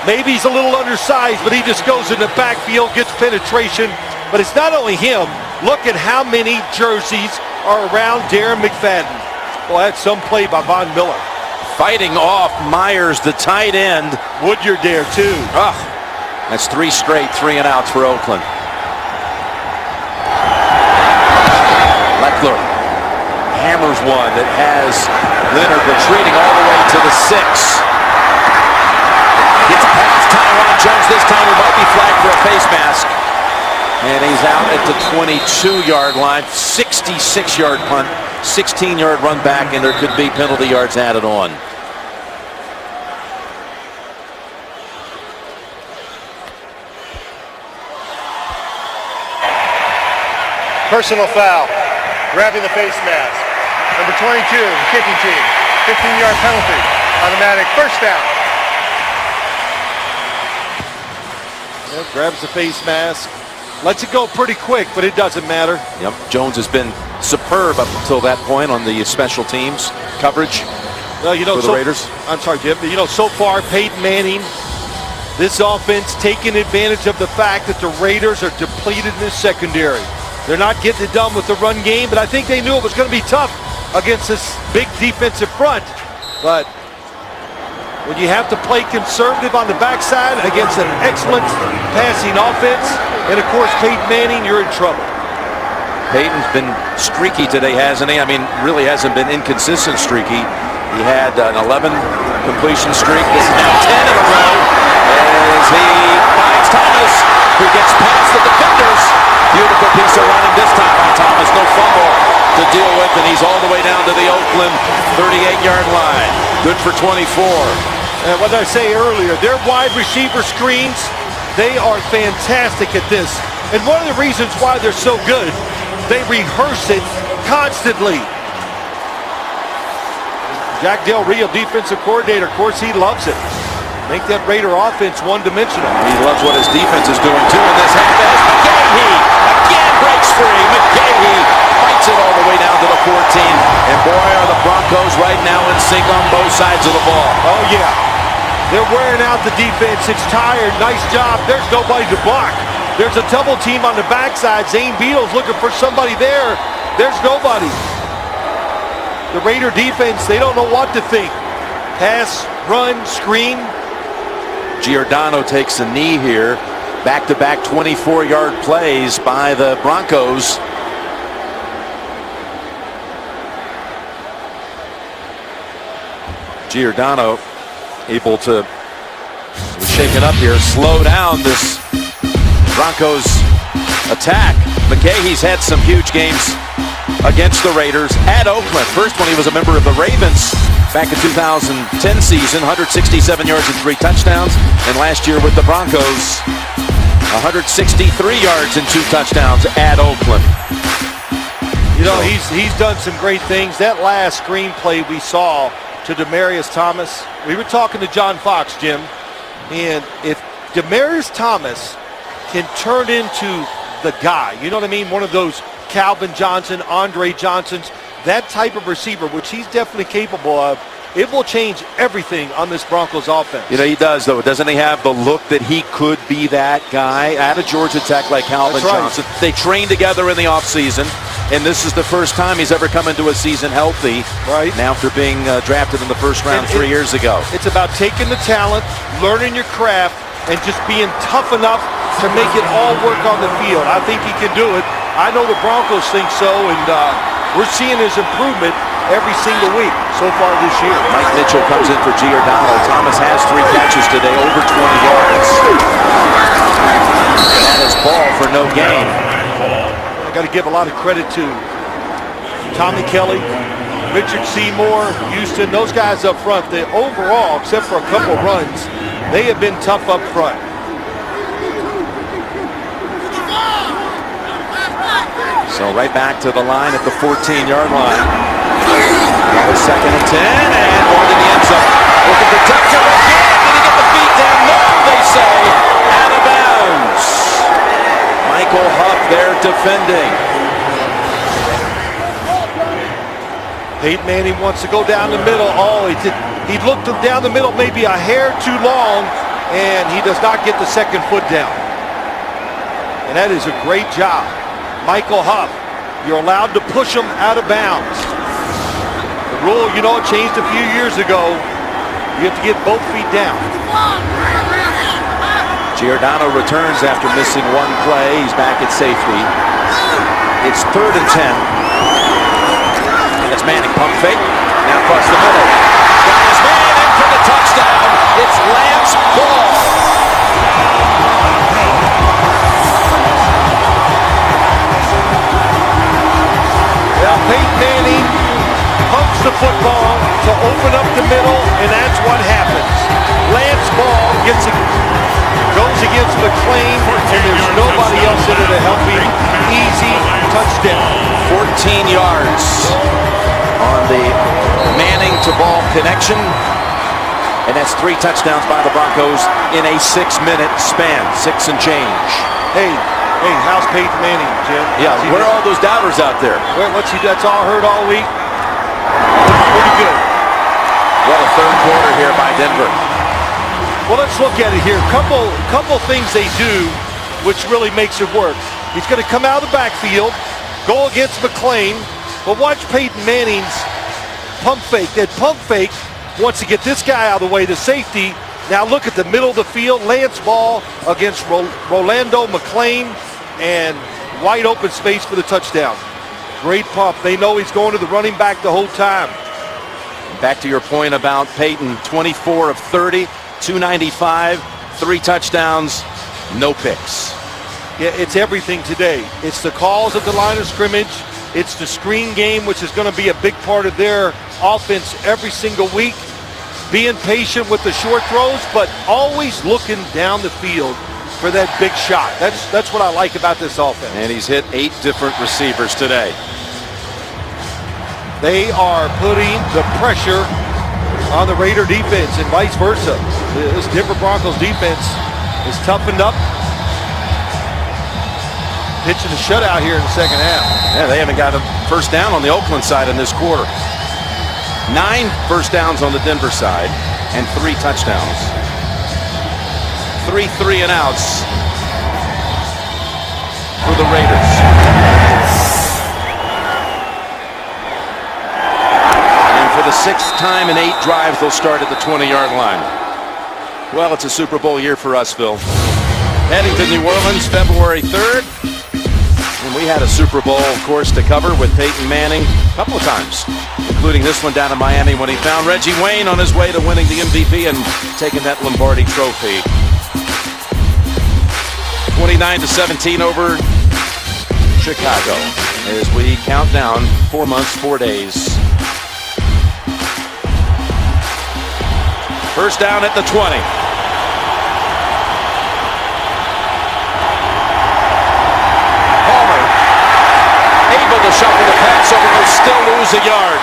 Maybe he's a little undersized, but he just goes in the backfield, gets penetration. But it's not only him. Look at how many jerseys are around Darren McFadden. Well, that's some play by Von Miller. Fighting off Myers, the tight end. Woodyard there, too. That's 3 straight 3 and outs for Oakland. Leckler hammers one that has Leonard retreating all the way to the 6. Gets past Tyron Jones this time. He might be flagged for a face mask. And he's out at the 22-yard line. 66-yard punt, 16-yard run back, and there could be penalty yards added on. Personal foul. Grabbing the face mask. Number 22, kicking team. 15-yard penalty. Automatic first down. Yeah, grabs the face mask. Lets it go pretty quick, but it doesn't matter. Yep, Jones has been superb up until that point on the special teams coverage for the Raiders. I'm sorry, Jim. So far, Peyton Manning, this offense taking advantage of the fact that the Raiders are depleted in the secondary. They're not getting it done with the run game, but I think they knew it was going to be tough against this big defensive front. But when you have to play conservative on the backside against an excellent passing offense, and of course Peyton Manning, you're in trouble. Peyton's been streaky today, hasn't he? I mean, really hasn't been inconsistent streaky. He had an 11 completion streak. This is now 10 in a row as he finds Thomas, who gets past the defenders. Beautiful piece of running this time by Thomas. No fumble to deal with, and he's all the way down to the Oakland 38-yard line. Good for 24. And what did I say earlier, their wide receiver screens, they are fantastic at this. And one of the reasons why they're so good, they rehearse it constantly. Jack Del Rio, defensive coordinator, of course, he loves it. Make that Raider offense one-dimensional. He loves what his defense is doing, too, in this half. As McGahee again breaks free. McGahee fights it all the way down to the 14. And boy, are the Broncos right now in sync on both sides of the ball. Oh, yeah. They're wearing out the defense. It's tired. Nice job. There's nobody to block. There's a double team on the backside. Zane Beadle's looking for somebody there. There's nobody. The Raider defense, they don't know what to think. Pass, run, screen. Giordano takes a knee here. Back-to-back 24-yard plays by the Broncos. Giordano able to shake it up here, slow down this Broncos attack. McKay's had some huge games against the Raiders at Oakland. First when he was a member of the Ravens back in 2010 season, 167 yards and 3 touchdowns. And last year with the Broncos, 163 yards and 2 touchdowns at Oakland. You know, he's done some great things. That last screenplay we saw to Demaryius Thomas, we were talking to John Fox, Jim, and if Demaryius Thomas can turn into the guy, you know what I mean, one of those Calvin Johnson, Andre Johnsons, that type of receiver, which he's definitely capable of, it will change everything on this Broncos offense. You know, he does, though. Doesn't he have the look that he could be that guy out of Georgia Tech like Calvin Johnson? They trained together in the offseason, and this is the first time he's ever come into a season healthy. Right. Now after being drafted in the first round 3 years ago. It's about taking the talent, learning your craft, and just being tough enough to make it all work on the field. I think he can do it. I know the Broncos think so, and we're seeing his improvement every single week so far this year. Mike Mitchell comes in for Giordano. Thomas has 3 catches today, over 20 yards. And his ball for no gain. I got to give a lot of credit to Tommy Kelly, Richard Seymour, Houston, those guys up front. They overall, except for a couple runs, they have been tough up front. So right back to the line at the 14-yard line. Another 2nd and 10, and more than the end zone. Looking for Tucker again. Did he get the feet down? No, they say. Out of bounds. Michael Huff there defending. Peyton Manning wants to go down the middle. Oh, he looked down the middle maybe a hair too long, and he does not get the 2nd foot down. And that is a great job. Michael Huff, you're allowed to push him out of bounds. The rule, you know, it changed a few years ago. You have to get both feet down. Giordano returns after missing 1 play. He's back at safety. It's 3rd and 10. And it's Manning, pump fake. Now across the middle. Got his man in for the touchdown. It's Lance Ball. Well, Peyton Manning pumps the football to open up the middle, and that's what happens. Lance Ball goes against McClain, and there's nobody else in it to help him. Easy touchdown. 14 yards on the Manning to Ball connection, and that's 3 touchdowns by the Broncos in a 6-minute span, 6 and change. Hey, how's Peyton Manning, Jim? Yeah, where are all those doubters out there? What's he? That's all I heard all week. Pretty good. What a 3rd quarter here by Denver. Well, let's look at it here. Couple things they do, which really makes it work. He's going to come out of the backfield, go against McClain, but watch Peyton Manning's pump fake. That pump fake wants to get this guy out of the way, the safety. Now look at the middle of the field. Lance Ball against Rolando McClain, and wide open space for the touchdown. Great pump. They know he's going to the running back the whole time. Back to your point about Peyton, 24 of 30, 295, 3 touchdowns, no picks. Yeah, it's everything today. It's the calls at the line of scrimmage. It's the screen game, which is going to be a big part of their offense every single week. Being patient with the short throws, but always looking down the field for that big shot. That's what I like about this offense. And he's hit 8 different receivers today. They are putting the pressure on the Raider defense and vice versa. This Denver Broncos defense is toughened up. Pitching a shutout here in the 2nd half. Yeah, they haven't got a first down on the Oakland side in this quarter. 9 first downs on the Denver side and 3 touchdowns. 3 3-and-outs the Raiders. And for the 6th time in 8 drives, they'll start at the 20-yard line. Well, it's a Super Bowl year for us, Phil. Heading to New Orleans February 3rd. And we had a Super Bowl, of course, to cover with Peyton Manning a couple of times, including this one down in Miami when he found Reggie Wayne on his way to winning the MVP and taking that Lombardi trophy. 29-17 over Chicago as we count down 4 months, 4 days. First down at the 20. Palmer able to shuffle the pass over, but still lose a yard.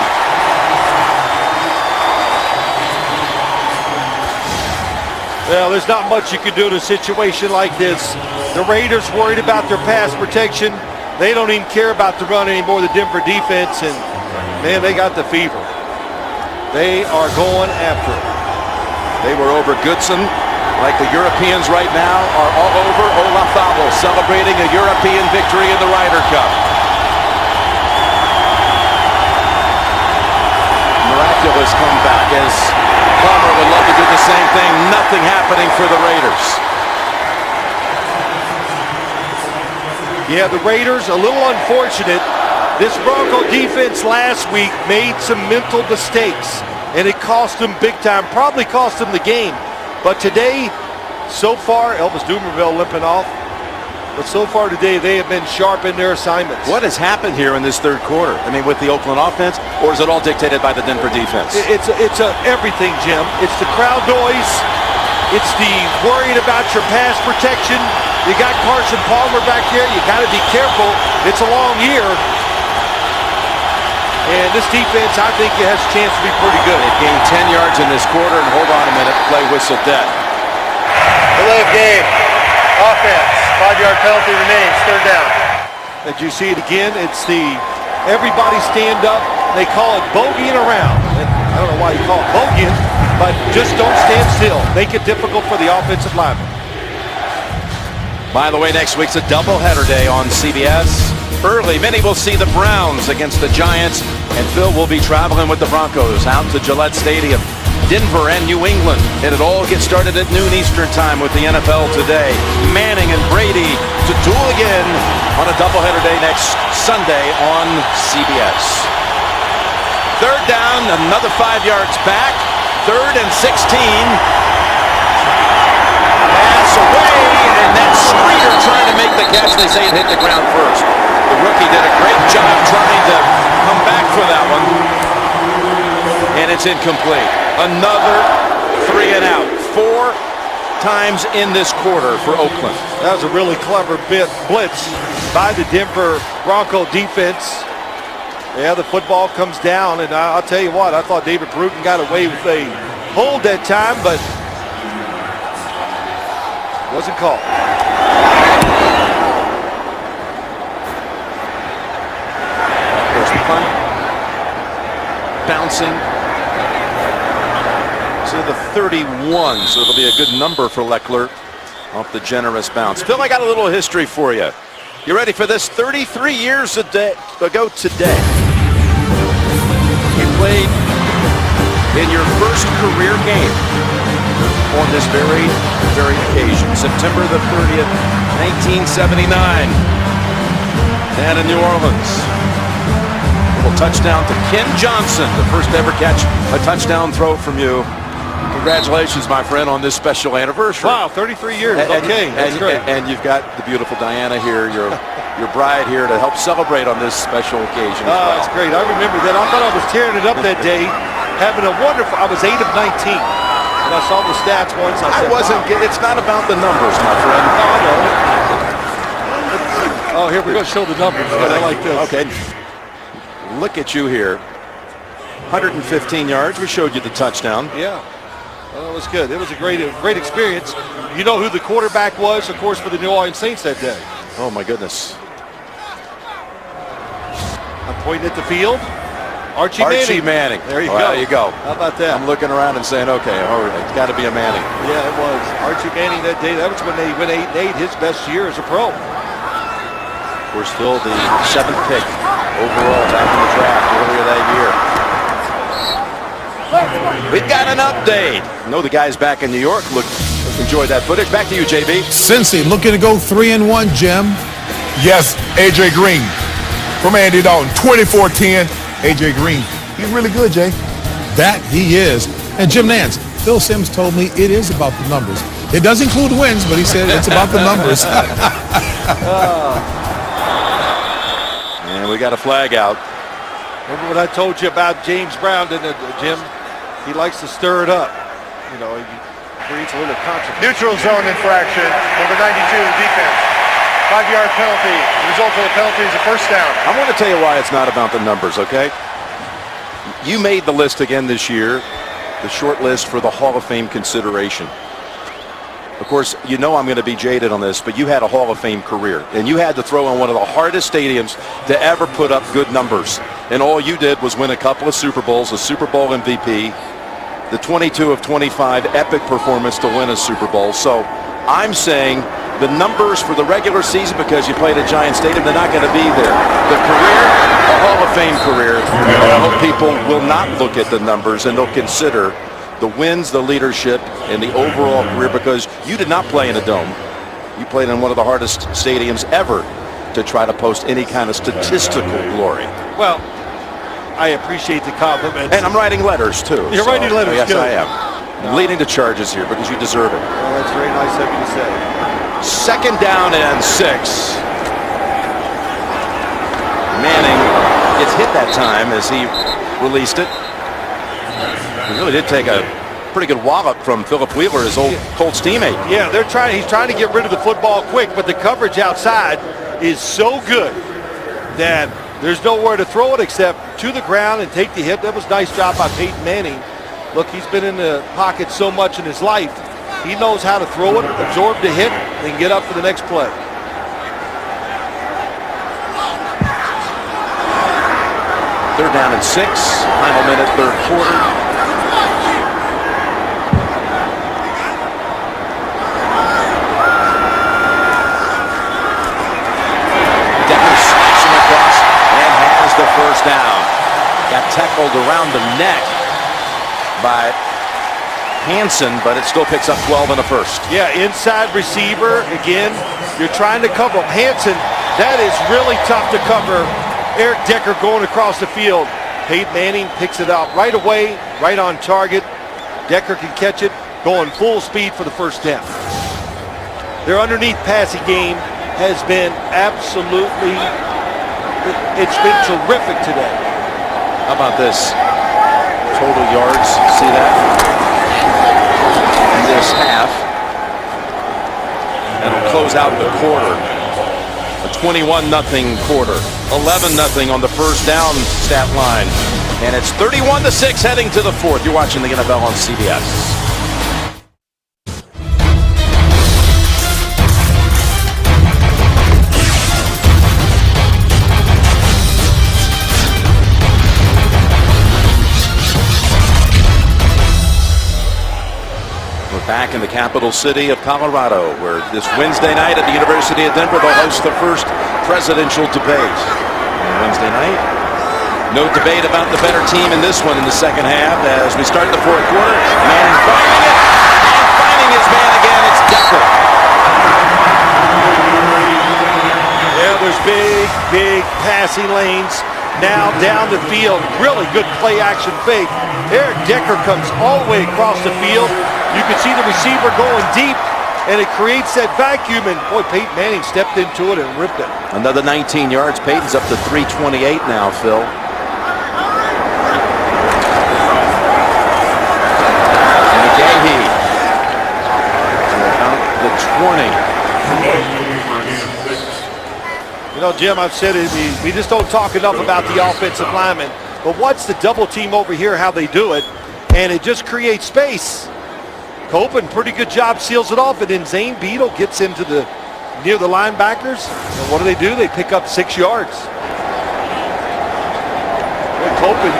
Well, there's not much you can do in a situation like this. The Raiders worried about their pass protection. They don't even care about the run anymore, the Denver defense, and man, they got the fever. They are going after it. They were over Goodson, like the Europeans right now are all over Olafabo, celebrating a European victory in the Ryder Cup. Miraculous comeback as Palmer would love to do the same thing. Nothing happening for the Raiders. Yeah, the Raiders, a little unfortunate. This Bronco defense last week made some mental mistakes, and it cost them big time, probably cost them the game. But today, so far, Elvis Dumerville limping off, but so far today, they have been sharp in their assignments. What has happened here in this third quarter? I mean, with the Oakland offense, or is it all dictated by the Denver defense? It's everything, Jim. It's the crowd noise. It's the worrying about your pass protection. You got Carson Palmer back here. You got to be careful. It's a long year. And this defense, I think, it has a chance to be pretty good. It gained 10 yards in this quarter, and hold on a minute, play whistle dead. Delay of game. Offense. 5-yard penalty remains. Third down. Did you see it again? It's the everybody stand up. They call it bogeying around. And I don't know why you call it bogeying, but just don't stand still. Make it difficult for the offensive lineman. By the way, next week's a doubleheader day on CBS. Early, many will see the Browns against the Giants, and Phil will be traveling with the Broncos out to Gillette Stadium, Denver and New England. And it all gets started at noon Eastern time with the NFL Today. Manning and Brady to duel again on a doubleheader day next Sunday on CBS. Third down, another 5 yards back. 3rd and 16. Pass away, and that's Streeter trying to make the catch. They say it hit the ground first. The rookie did a great job trying to come back for that one. And it's incomplete. Another 3 and out. 4 times in this quarter for Oakland. That was a really clever blitz by the Denver Bronco defense. Yeah, the football comes down, and I'll tell you what, I thought David Bruton got away with a hold that time, but wasn't called. There's the punt. Bouncing to the 31, so it'll be a good number for Leckler off the generous bounce. Phil, I got a little history for you. You ready for this? 33 years ago today, you played in your first career game on this very occasion. September the 30th, 1979, down in New Orleans. A little touchdown to Ken Johnson, the first ever catch a touchdown throw from you. Congratulations, my friend, on this special anniversary. Wow, 33 years. Okay, that's great. And you've got the beautiful Diana here, your bride here, to help celebrate on this special occasion. Oh, that's great. I remember that. I thought I was tearing it up that day, having a wonderful. I was 8 of 19, and I saw the stats once. I said, wasn't. wow. It's not about the numbers, my friend. No, I know. Oh, here we're going to show the numbers. I like this. Okay. Look at you here. 115 yards. We showed you the touchdown. Yeah. Well, it was good. It was a great experience. You know who the quarterback was, of course, for the New Orleans Saints that day. Oh, my goodness. I'm pointing at the field. Archie Manning. There you go. go. There you go. How about that? I'm looking around and saying, okay, all right, it's got to be a Manning. Yeah, it was. Archie Manning that day. That was when they went 8-8, his best year as a pro. We're still the 7th pick overall back in the draft earlier that year. We've got an update. I know the guys back in New York enjoyed that footage. Back to you, JB. Cincy looking to go 3-1, Jim. Yes, A.J. Green from Andy Dalton, 24-10. A.J. Green, he's really good, Jay. That he is. And Jim Nance, Phil Simms told me it is about the numbers. It does include wins, but he said it's about the numbers. And we got a flag out. Remember what I told you about James Brown, didn't it, Jim? He likes to stir it up. You know, he creates a little controversy. Neutral zone infraction, number 92, defense. 5-yard penalty. The result of the penalty is a first down. I want to tell you why it's not about the numbers, okay? You made the list again this year, the short list for the Hall of Fame consideration. Of course, you know I'm going to be jaded on this, but you had a Hall of Fame career, and you had to throw in one of the hardest stadiums to ever put up good numbers. And all you did was win a couple of Super Bowls, a Super Bowl MVP, the 22 of 25 epic performance to win a Super Bowl. So I'm saying the numbers for the regular season, because you played at Giant Stadium, they're not going to be there. The career, the Hall of Fame career, I hope people will not look at the numbers and they'll consider the wins, the leadership, and the overall career, because you did not play in a dome. You played in one of the hardest stadiums ever to try to post any kind of statistical glory. Well, I appreciate the compliment. And I'm writing letters, too. You're writing letters, yes, good. I am. No. Leading to charges here because you deserve it. Well, that's very nice of you to say. 2nd down and 6. Manning gets hit that time as he released it. He really did take a pretty good wallop from Philip Wheeler, his old Colts teammate. Yeah, he's trying to get rid of the football quick, but the coverage outside is so good that there's nowhere to throw it except to the ground and take the hit. That was a nice job by Peyton Manning. Look, he's been in the pocket so much in his life. He knows how to throw it, absorb the hit, and get up for the next play. Third down and 6. Final minute, third quarter. Decker slashing across and has the first down. Got tackled around the neck by Hansen, but it still picks up 12 in the first. Yeah, inside receiver. Again, you're trying to cover Hansen. That is really tough to cover. Eric Decker going across the field. Peyton Manning picks it out right away, right on target. Decker can catch it, going full speed for the first down. Their underneath passing game has been absolutely, it's been terrific today. How about this? Total yards, see that? In this half. That'll close out the quarter. A 21-0 quarter. 11-0 on the first down stat line. And it's 31-6 heading to the fourth. You're watching the NFL on CBS. Back in the capital city of Colorado, where this Wednesday night at the University of Denver, they'll host the first presidential debate. Wednesday night, no debate about the better team in this one in the second half as we start the fourth quarter. Manning finding it, and finding his man again, it's Decker. Yeah, there's big passing lanes. Now down the field, really good play action fake. Eric Decker comes all the way across the field. You can see the receiver going deep, and it creates that vacuum, and boy, Peyton Manning stepped into it and ripped it. Another 19 yards. Peyton's up to 328 now, Phil. McGahee. About the 20. You know, Jim, I've said it, we just don't talk enough about the offensive linemen. But watch the double team over here, how they do it, and it just creates space. Copen, pretty good job, seals it off, and then Zane Beadle gets into near the linebackers. And what do? They pick up 6 yards. Boy, Copen,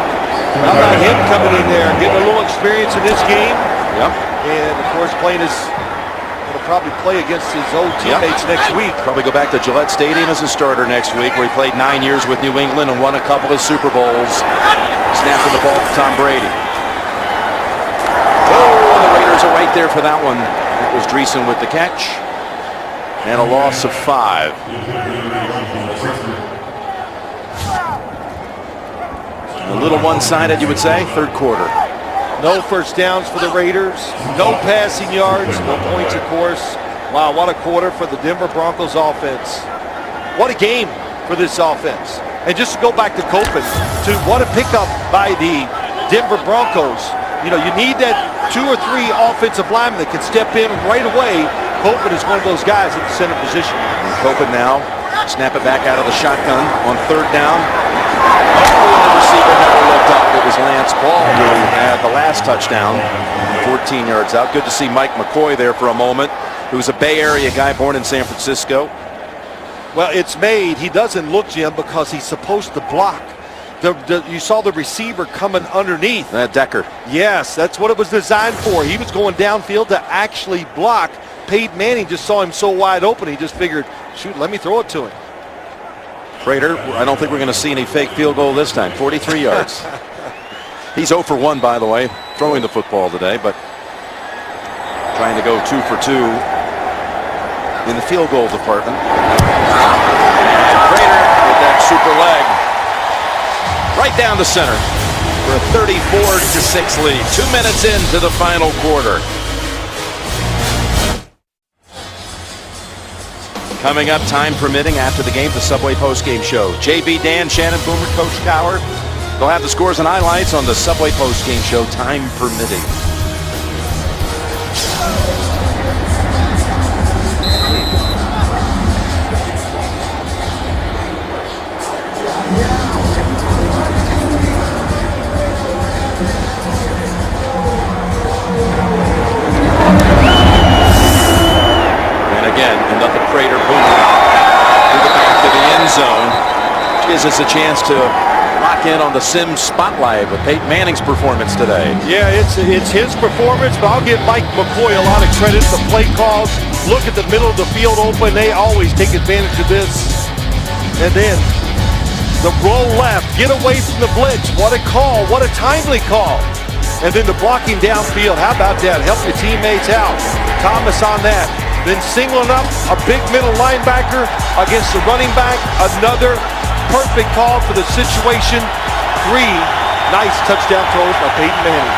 how about him coming in there, getting a little experience in this game? Yep. And of course, playing his probably play against his old teammates next week. Probably go back to Gillette Stadium as a starter next week, where he played 9 years with New England and won a couple of Super Bowls. Snapping the ball to Tom Brady. Oh, the Raiders are right there for that one. It was Dreesen with the catch. And a loss of 5. A little one-sided, you would say, third quarter. No first downs for the Raiders. No passing yards. No points, of course. Wow, what a quarter for the Denver Broncos offense. What a game for this offense. And just to go back to Copeland, what a pickup by the Denver Broncos. You know, you need that 2 or 3 offensive linemen that can step in right away. Copeland is one of those guys at the center position. And Copeland now snap it back out of the shotgun on third down. Oh, the receiver never looked up. It was Lance Ball who had the last touchdown, 14 yards out. Good to see Mike McCoy there for a moment, who's a Bay Area guy born in San Francisco. Well, it's made. He doesn't look, Jim, because he's supposed to block. You saw the receiver coming underneath. Decker. Yes, that's what it was designed for. He was going downfield to actually block. Peyton Manning just saw him so wide open, he just figured, shoot, let me throw it to him. Prater, I don't think we're going to see any fake field goal this time. 43 yards. He's 0 for 1, by the way, throwing the football today, but trying to go 2 for 2 in the field goal department. Prater with that super leg right down the center for a 34-6 lead. 2 minutes into the final quarter. Coming up, time permitting, after the game, the Subway postgame show. JB, Dan, Shannon Boomer, Coach Cowher. They'll have the scores and highlights on the Subway postgame show, time permitting. Another Prater boomer through the back to the end zone. Gives us a chance to lock in on the Sims spotlight with Peyton Manning's performance today. Yeah, it's his performance, but I'll give Mike McCoy a lot of credit. The play calls, look at the middle of the field open. They always take advantage of this. And then the roll left, get away from the blitz. What a call, what a timely call. And then the blocking downfield, how about that? Help your teammates out. Thomas on that. Then singling up a big middle linebacker against the running back. Another perfect call for the situation. 3 nice touchdown throws by Peyton Manning.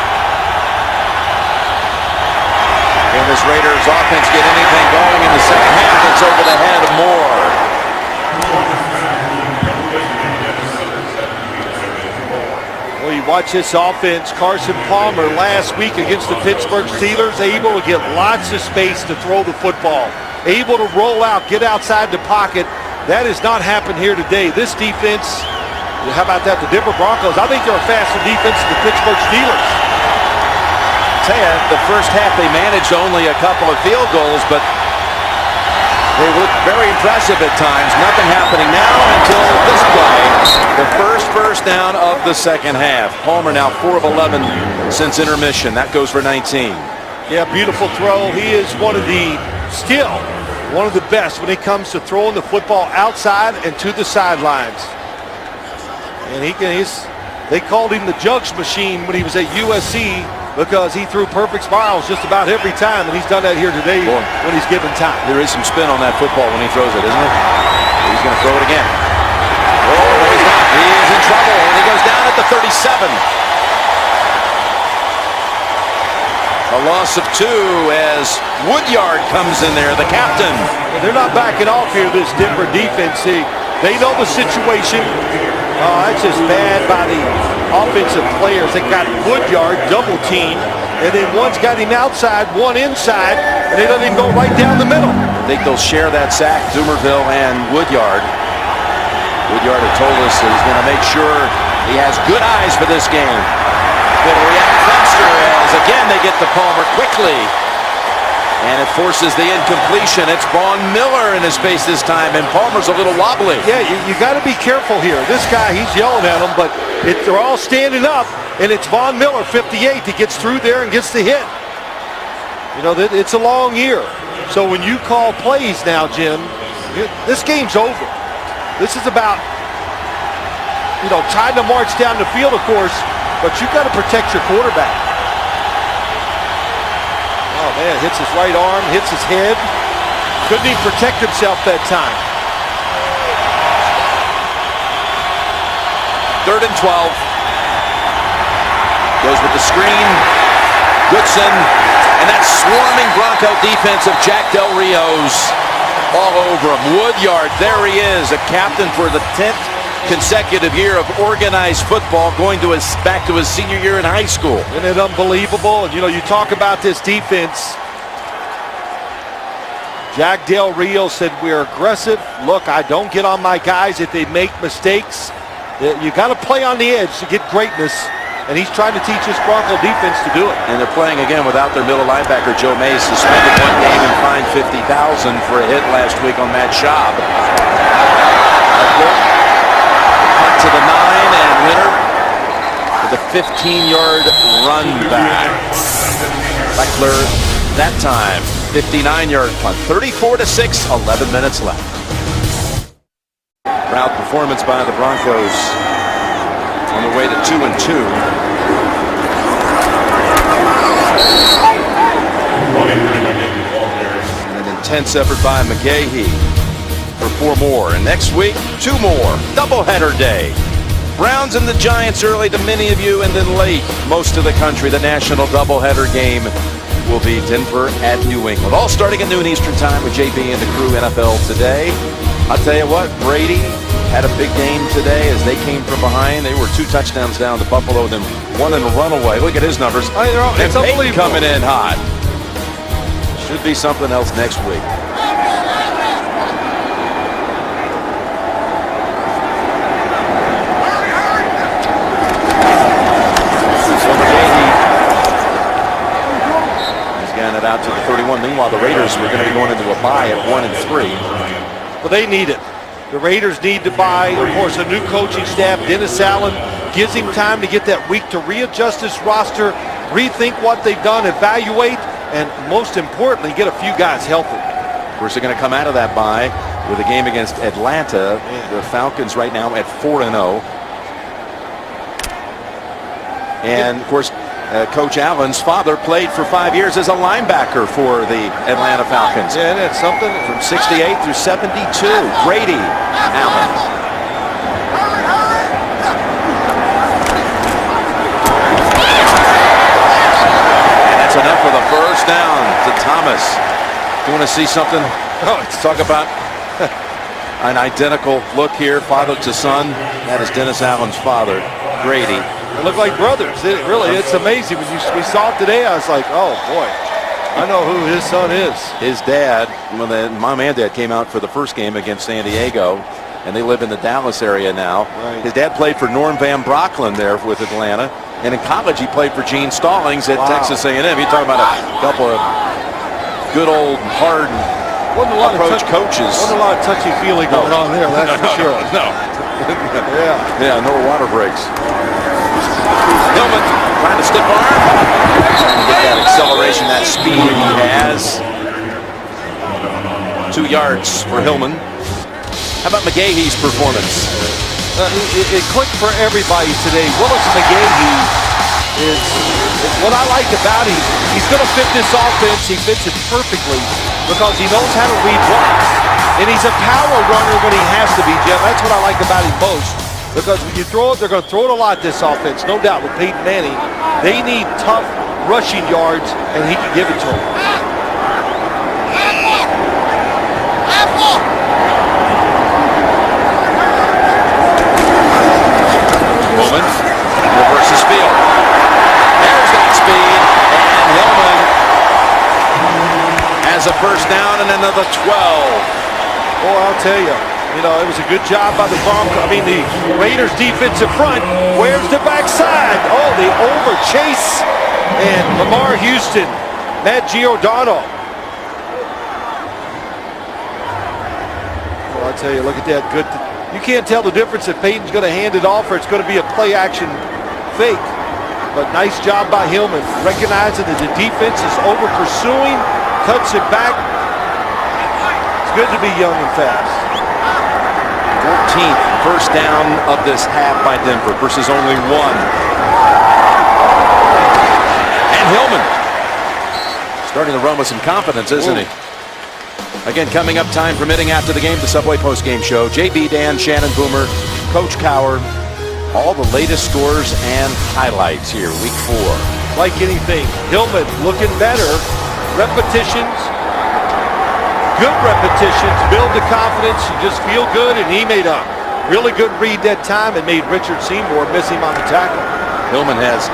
Can this Raiders offense get anything going in the second half? It's over the head of Moore. Well, you watch this offense. Carson Palmer last week against the Pittsburgh Steelers, able to get lots of space to throw the football, able to roll out, get outside the pocket. That has not happened here today. This defense, how about that? The Denver Broncos, I think they're a faster defense than the Pittsburgh Steelers. I'll tell you, the first half they managed only a couple of field goals, but they looked very impressive at times. Nothing happening now until this play. The first down of the second half. Palmer now 4 of 11 since intermission. That goes for 19. Yeah, beautiful throw. He is still one of the best when it comes to throwing the football outside and to the sidelines. And they called him the jugs machine when he was at USC, because he threw perfect spirals just about every time, and he's done that here today when he's given time. There is some spin on that football when he throws it, isn't it? He's going to throw it again. Oh, no, he's not. He is in trouble, and he goes down at the 37. A loss of 2 as Woodyard comes in there, the captain. They're not backing off here, this Denver defense. They know the situation. Oh, that's just bad by the offensive players. They got Woodyard double teamed, and then one's got him outside, one inside, and they let him go right down the middle. I think they'll share that sack, Dumerville and Woodyard. Woodyard had told us that he's going to make sure he has good eyes for this game. Going to react faster as, again, they get to Palmer quickly. And it forces the incompletion. It's Von Miller in his face this time, and Palmer's a little wobbly. Yeah, you got to be careful here. This guy, he's yelling at him, but they're all standing up, and it's Von Miller, 58, that gets through there and gets the hit. You know, it's a long year. So when you call plays now, Jim, this game's over. This is about, trying to march down the field, of course, but you've got to protect your quarterback. Oh, man, hits his right arm, hits his head. Couldn't even protect himself that time. 3rd and 12. Goes with the screen. Goodson. And that swarming Bronco defense of Jack Del Rio's all over him. Woodyard, there he is, a captain for the 10th consecutive year of organized football, going to back to his senior year in high school. Isn't it unbelievable? And you talk about this defense. Jack Del Rio said, we're aggressive. Look, I don't get on my guys if they make mistakes. You got to play on the edge to get greatness. And he's trying to teach his Bronco defense to do it. And they're playing again without their middle linebacker, Joe Mays, suspended 1 game and fined $50,000 for a hit last week on Matt Schaub. Punt to the 9, and Winter with a 15-yard run back. Beckler that time, 59-yard punt, 34-6, 11 minutes left. Proud performance by the Broncos on the way to 2-2. And an intense effort by McGahee for 4 more. And next week, 2 more. Doubleheader day. Browns and the Giants early to many of you, and then late, most of the country. The national doubleheader game will be Denver at New England. All starting at noon Eastern time with JB and the crew. NFL Today. I'll tell you what, Brady had a big game today as they came from behind. They were 2 touchdowns down to Buffalo, then 1 in a runaway. Look at his numbers. It's Peyton coming in hot. Should be something else next week. He's gotten it out to the 31. Meanwhile, the Raiders were going to be going into a bye at 1-3. Well, they need it. The Raiders need to buy, of course, a new coaching staff. Dennis Allen gives him time to get that week to readjust his roster, rethink what they've done, evaluate, and most importantly, get a few guys healthy. Of course, they're going to come out of that bye with a game against Atlanta. The Falcons right now at 4-0. And, of course, Coach Allen's father played for 5 years as a linebacker for the Atlanta Falcons. Yeah, and it's something from 68 through 72. Brady Allen. And that's enough for the first down to Thomas. You want to see something? Let's talk about an identical look here, father to son. That is Dennis Allen's father, Brady. They look like brothers. It's amazing. When we saw it today, I was like, oh, boy. I know who his son is. His dad, when the mom and dad came out for the first game against San Diego, and they live in the Dallas area now. Right. His dad played for Norm Van Brocklin there with Atlanta. And in college, he played for Gene Stallings at Texas A&M. You're talking about a couple of good old hard approach coaches. Wasn't a lot of touchy-feely going on there, that's for sure. No. Yeah, no water breaks. Hillman trying to stiff arm. Trying to get that acceleration, that speed he has. 2 yards for Hillman. How about McGahee's performance? It clicked for everybody today. Willis McGahee is what I like about him. He's going to fit this offense. He fits it perfectly because he knows how to read blocks. And he's a power runner when he has to be, Jim. That's what I like about him most. Because when you throw it, they're going to throw it a lot, this offense, no doubt, with Peyton Manning. They need tough rushing yards, and he can give it to them. Hillman reverses field. There's that speed, and Hillman has a first down and another 12. Oh, I'll tell you. It was a good job by the the Raiders defensive front. Where's the backside? Oh, the over Chase and Lamar Houston. Matt Giordano. Oh, I'll tell you, look at that. Good. You can't tell the difference if Peyton's going to hand it off or it's going to be a play action fake. But nice job by Hillman, recognizing that the defense is over pursuing, cuts it back, good to be young and fast. 14th first down of this half by Denver versus only one. And Hillman starting to run with some confidence, isn't he? Again, coming up, time permitting, after the game, the Subway postgame show. JB, Dan, Shannon Boomer, Coach Cowher, all the latest scores and highlights here, week 4. Like anything, Hillman looking better. Repetitions, good repetitions, build the confidence. You just feel good, and he made a really good read that time and made Richard Seymour miss him on the tackle. Hillman has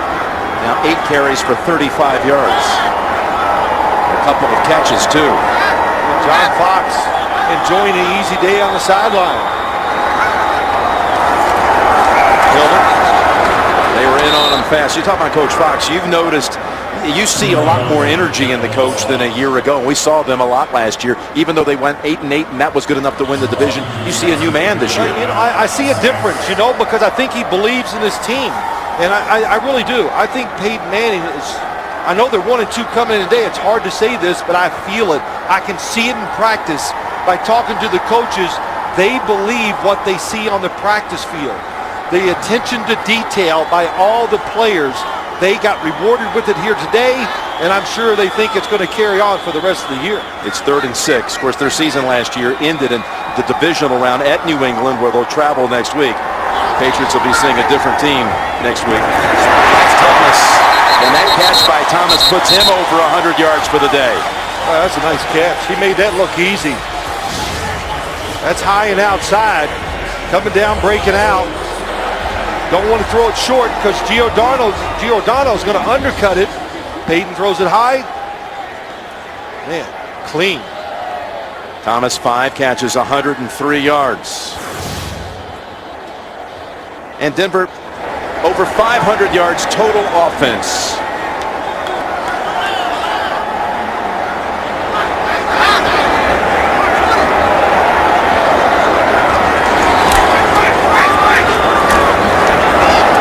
now 8 carries for 35 yards. A couple of catches, too. John Fox enjoying an easy day on the sideline. Hillman, they were in on him fast. You talk about Coach Fox. You've noticed, you see a lot more energy in the coach than a year ago. We saw them a lot last year, even though they went 8-8, and that was good enough to win the division. You see a new man this year. You know, I see a difference, you know, because I think he believes in his team, and I really do. I think Peyton Manning is. I know they're 1-2 coming in today. It's hard to say this, but I feel it. I can see it in practice by talking to the coaches. They believe what they see on the practice field. The attention to detail by all the players. They got rewarded with it here today, and I'm sure they think it's going to carry on for the rest of the year. It's 3rd and 6. Of course, their season last year ended in the divisional round at New England, where they'll travel next week. Patriots will be seeing a different team next week. That's Thomas. And that catch by Thomas puts him over 100 yards for the day. Well, that's a nice catch. He made that look easy. That's high and outside. Coming down, breaking out. Don't want to throw it short because Giordano's going to undercut it. Peyton throws it high. Man, clean. Thomas, 5 catches, 103 yards. And Denver, over 500 yards total offense.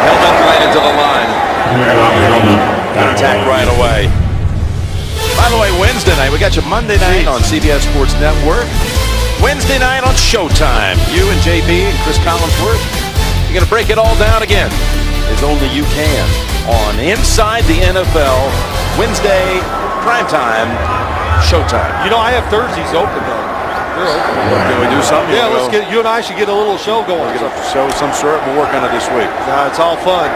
Hillman right into the line. Attack right away. By the way, Wednesday night, we got you Monday night on CBS Sports Network. Wednesday night on Showtime. You and JB and Chris Collinsworth, you're going to break it all down again, as only you can, on Inside the NFL, Wednesday, primetime, Showtime. You know, I have Thursdays open, though. They're open. Can we do something? Yeah, let's get, you and I should get a little show going. Get a show of some sort. We'll work on it this week. It's all fun.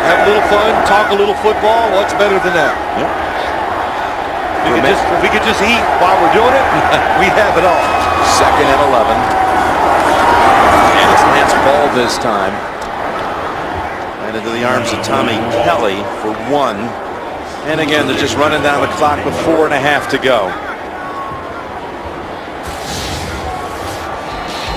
Have a little fun, talk a little football. What's better than that? Yep. If we could just eat while we're doing it, we have it all. 2nd and 11. And it's Lance Ball this time. And into the arms of Tommy Kelly for 1. And again, they're just running down the clock with 4.5 to go.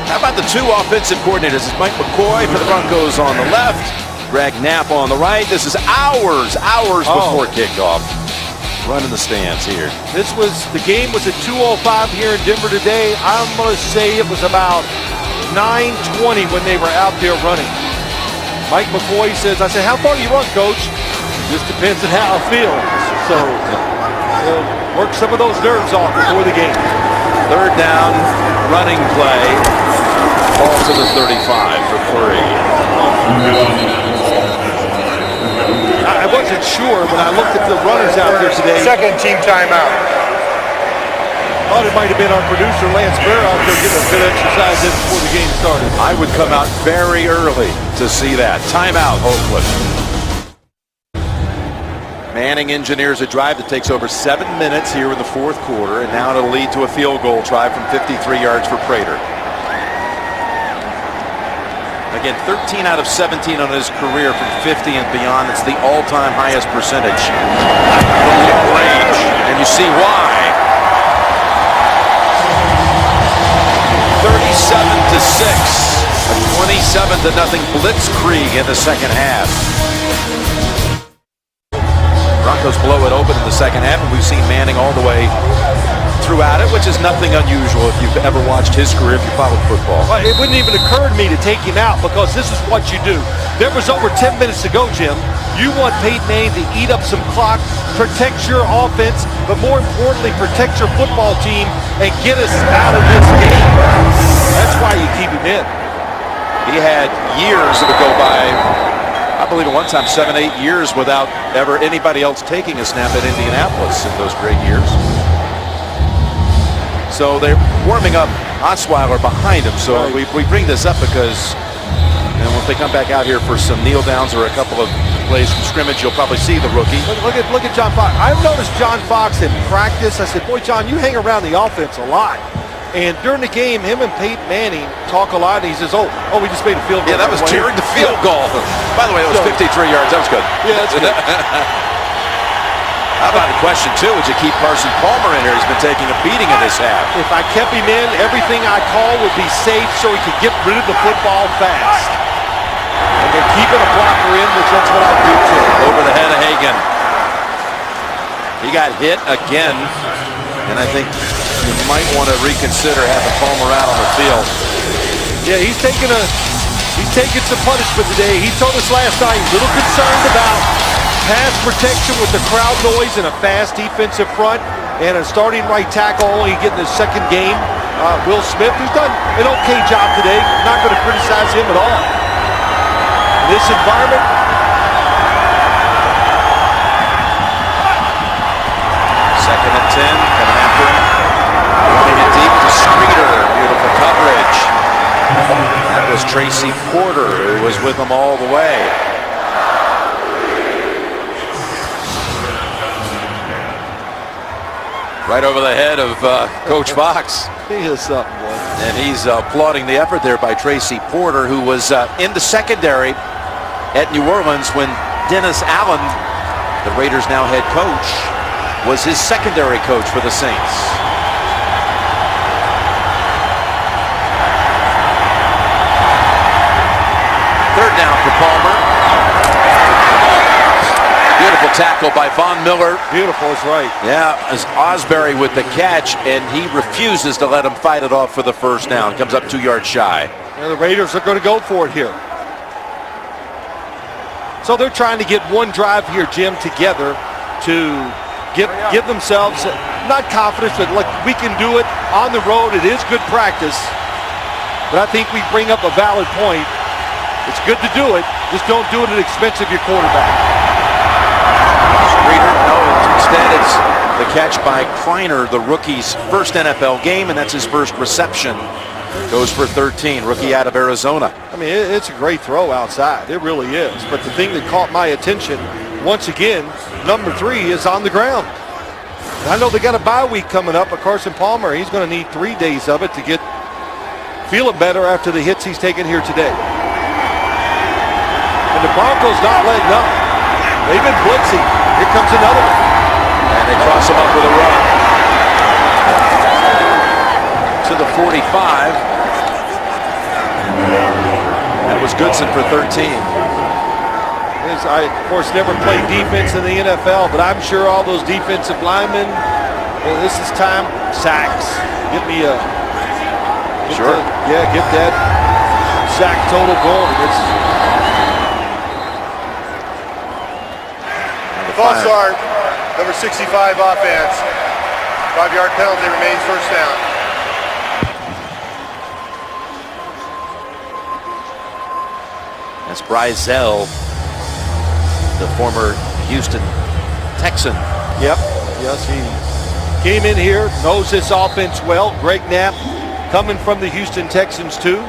How about the 2 offensive coordinators? It's Mike McCoy for the Broncos on the left, Greg Knapp on the right. This is hours before kickoff. Running the stands here. The game was at 2:05 here in Denver today. I'm going to say it was about 9:20 when they were out there running. Mike McCoy says, I said, how far do you run, Coach? Just depends on how I feel. So work some of those nerves off before the game. 3rd down, running play. Ball to the 35 for 3. I wasn't sure when I looked at the runners out there today. Second team timeout. Thought it might have been our producer, Lance Bear, out there getting a good exercise in before the game started. I would come out very early to see that. Timeout, Oakland. Manning engineers a drive that takes over 7 minutes here in the 4th quarter, and now it'll lead to a field goal try from 53 yards for Prater. Again, 13 out of 17 on his career from 50 and beyond. It's the all-time highest percentage from long range, and you see why. 37-6, a 27-0 blitzkrieg in the second half. Broncos blow it open in the second half, and we've seen Manning all the way throughout it, which is nothing unusual if you've ever watched his career, if you followed football. Well, it wouldn't even occur to me to take him out because this is what you do. There was over 10 minutes to go, Jim. You want Peyton Manning to eat up some clock, protect your offense, but more importantly, protect your football team and get us out of this game. That's why you keep him in. He had years that would go by, I believe at one time 7, 8 years without ever anybody else taking a snap at Indianapolis in those great years. So they're warming up Osweiler behind him. So we bring this up because if they come back out here for some kneel downs or a couple of plays from scrimmage, you'll probably see the rookie. Look at John Fox. I've noticed John Fox in practice. I said, boy, John, you hang around the offense a lot. And during the game, him and Peyton Manning talk a lot. And he says, oh, we just made a field goal. Yeah, that was cheering the field goal. By the way, it was 53 yards. That was good. Yeah, that's good. How about the question, too, would you keep Carson Palmer in here? He's been taking a beating in this half. If I kept him in, everything I call would be safe so he could get rid of the football fast. And then keeping a blocker in, which that's what I do too. Over the head of Hagan. He got hit again, and I think you might want to reconsider having Palmer out on the field. Yeah, he's taking some punishment today. He told us last night he's a little concerned about pass protection with the crowd noise and a fast defensive front, and a starting right tackle only getting his second game. Will Smith, who's done an okay job today. Not going to criticize him at all. In this environment, second and 10, coming after him. Running it deep to Streeter. Beautiful coverage. That was Tracy Porter, who was with him all the way. Right over the head of Coach Fox. he is something, boy. And he's applauding the effort there by Tracy Porter, who was in the secondary at New Orleans when Dennis Allen, the Raiders' now head coach, was his secondary coach for the Saints. Third down for Palmer. Beautiful tackle by Von Miller. Beautiful is right. Yeah, as Osbury with the catch, and he refuses to let him fight it off for the first down. Comes up 2 yards shy. Yeah, the Raiders are going to go for it here. So they're trying to get one drive here, Jim, together to give themselves, not confidence, but like we can do it on the road. It is good practice. But I think we bring up a valid point. It's good to do it. Just don't do it at the expense of your quarterback. Streeter, no, instead it's the catch by Kleiner, the rookie's first NFL game, and that's his first reception. Goes for 13, rookie out of Arizona. I mean, it's a great throw outside. It really is. But the thing that caught my attention, once again, number 3 is on the ground. I know they got a bye week coming up, but Carson Palmer, he's going to need 3 days of it to get feeling better after the hits he's taken here today. And the Broncos not letting up. They've been blitzing. Here comes another one. And they cross him up with a run. To the 45. That was Goodson for 13. I, of course, never played defense in the NFL, but I'm sure all those defensive linemen, well, this is time, sacks. Get me a... Sure. Get that sack total going. False start, number 65 offense. 5-yard penalty remains first down. That's Brizell, the former Houston Texan. Yep. Yes, he came in here, knows this offense well. Greg Knapp coming from the Houston Texans too.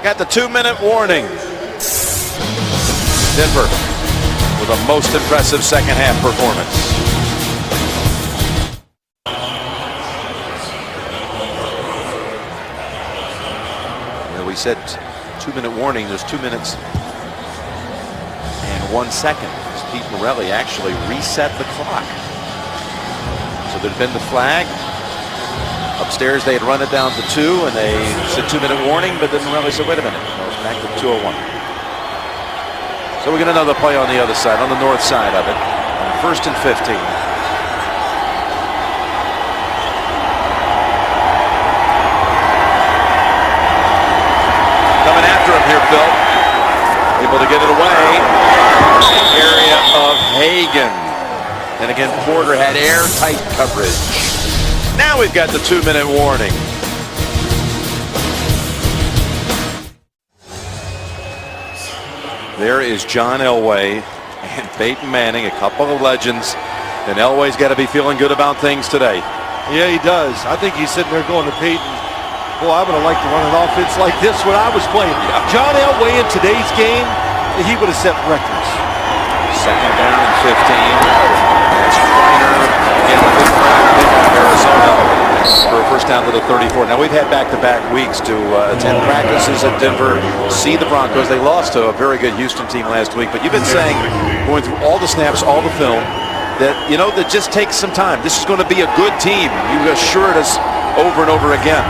Got the 2-minute warning. Denver with a most impressive second half performance. We said 2-minute warning. There's 2 minutes and 1 second. Pete Morelli actually reset the clock. So there'd been the flag. Upstairs they had run it down to 2 and they said 2-minute warning, but then Morelli said, wait a minute, it was back to 2:01. So we get another play on the other side, on the north side of it. On 1st and 15. And again, Porter had airtight coverage. Now we've got the 2-minute warning. There is John Elway and Peyton Manning, a couple of legends. And Elway's got to be feeling good about things today. Yeah, he does. I think he's sitting there going to Peyton, boy, I would have liked to run an offense like this when I was playing. John Elway in today's game, he would have set records. Second down and 15. That's Reiner again with his Arizona for a first down to the 34. Now we've had back-to-back weeks to attend practices at Denver, see the Broncos. They lost to a very good Houston team last week, but you've been saying, going through all the snaps, all the film, that, you know, that just takes some time. This is going to be a good team. You assured us over and over again.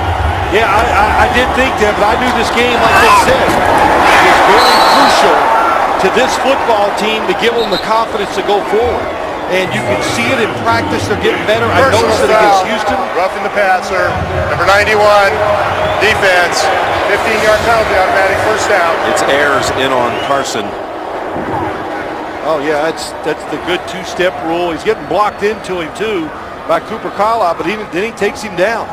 Yeah, I did think that, but I knew this game, like they said, is very crucial to this football team to give them the confidence to go forward. And you can see it in practice. They're getting better. I noticed it against Houston. Roughing the passer. Number 91, defense. 15-yard penalty, automatic first down. It's Ayers in on Carson. Oh, yeah, that's the good two-step rule. He's getting blocked into him, too, by Cooper Carlisle, but then he takes him down.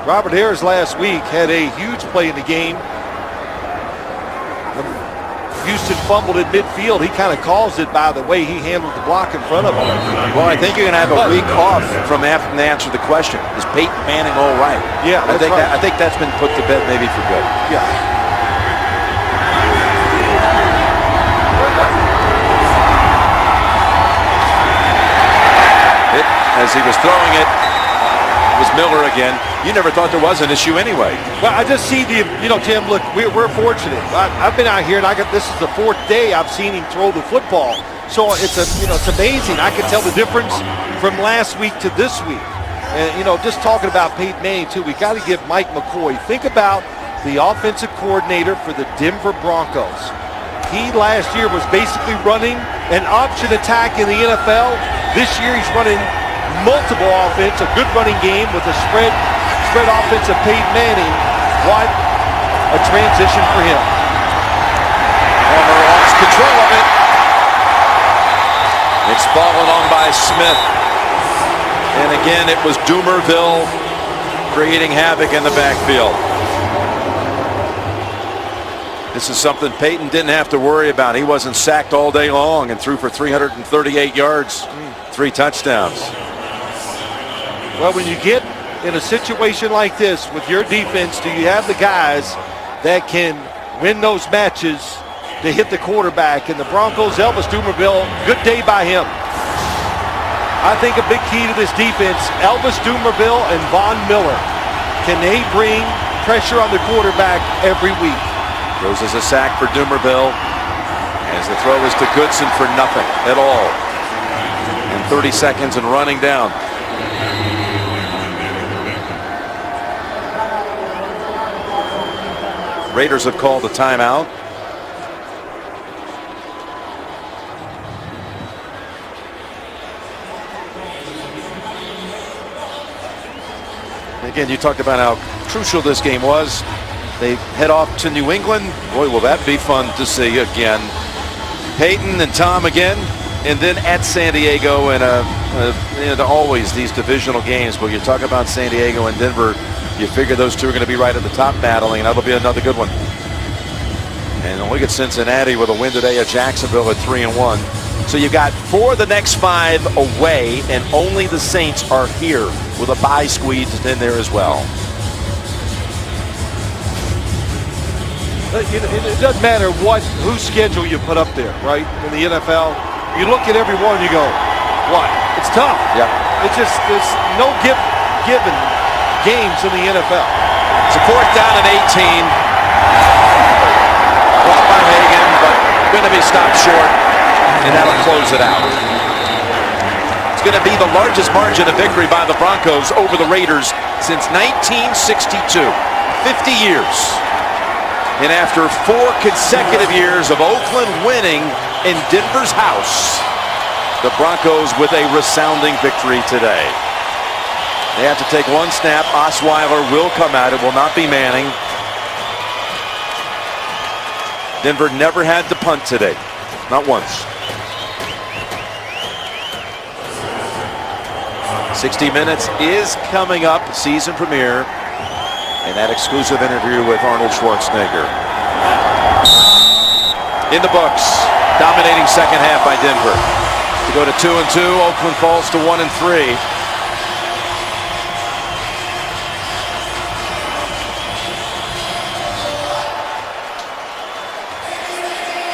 Robert Ayers last week had a huge play in the game. Houston fumbled at midfield. He kind of caused it by the way he handled the block in front of him. Well, I think you're going to have a week off from having to answer the question, is Peyton Manning all right? Yeah, that's right. I think that's been put to bed maybe for good. Yeah. As he was throwing it, was Miller again. You never thought there was an issue anyway. Well, I just see the, you know, Tim, look, we're fortunate. I've been out here, and this is the 4th day I've seen him throw the football. So it's amazing. I can tell the difference from last week to this week. And, you know, just talking about Peyton Manning, too, we got to give Mike McCoy, think about the offensive coordinator for the Denver Broncos. He last year was basically running an option attack in the NFL. This year he's running multiple offense, a good running game with a spread offense of Peyton Manning. What a transition for him. Palmer lost control of it. It's fallen on by Smith. And again, it was Doomerville creating havoc in the backfield. This is something Peyton didn't have to worry about. He wasn't sacked all day long and threw for 338 yards, 3 touchdowns. Well, when you get in a situation like this with your defense, do you have the guys that can win those matches to hit the quarterback? And the Broncos, Elvis Doomerville, good day by him. I think a big key to this defense, Elvis Doomerville and Von Miller. Can they bring pressure on the quarterback every week? Goes as a sack for Doomerville as the throw is to Goodson for nothing at all. And 30 seconds and running down. Raiders have called a timeout. Again, you talked about how crucial this game was. They head off to New England. Boy, will that be fun to see again. Peyton and Tom again, and then at San Diego, and always these divisional games. But you talk about San Diego and Denver, you figure those two are going to be right at the top battling, and that'll be another good one. And look at Cincinnati with a win today at Jacksonville at 3-1. So you got 4 of the next 5 away, and only the Saints are here with a bye squeezed in there as well. It doesn't matter whose schedule you put up there, right? In the NFL, you look at every one and you go, what? It's tough. Yeah. It's just, there's no given games in the NFL. It's a 4th down and 18. Brought by Hagan, but going to be stopped short, and that'll close it out. It's going to be the largest margin of victory by the Broncos over the Raiders since 1962. 50 years. And after 4 consecutive years of Oakland winning in Denver's house, the Broncos with a resounding victory today. They have to take 1 snap. Osweiler will come out. It will not be Manning. Denver never had to punt today. Not once. 60 Minutes is coming up, season premiere, and that exclusive interview with Arnold Schwarzenegger. In the books, dominating second half by Denver. To go to 2-2, Oakland falls to 1-3.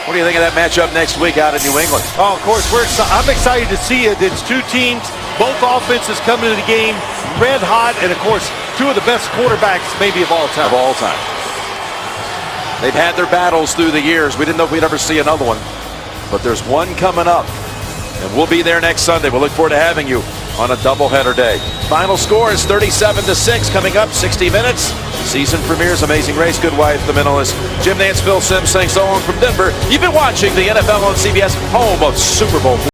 What do you think of that matchup next week out in New England? Oh, of course, I'm excited to see it. It's two teams, both offenses coming to the game red hot, and of course, two of the best quarterbacks maybe of all time. Of all time. They've had their battles through the years. We didn't know if we'd ever see another one, but there's one coming up, and we'll be there next Sunday. We'll look forward to having you on a doubleheader day. Final score is 37-6 coming up, 60 Minutes. Season premieres, Amazing Race, Good Wife, The Mentalist. Jim Nance, Phil Simms saying so long from Denver. You've been watching the NFL on CBS, home of Super Bowl.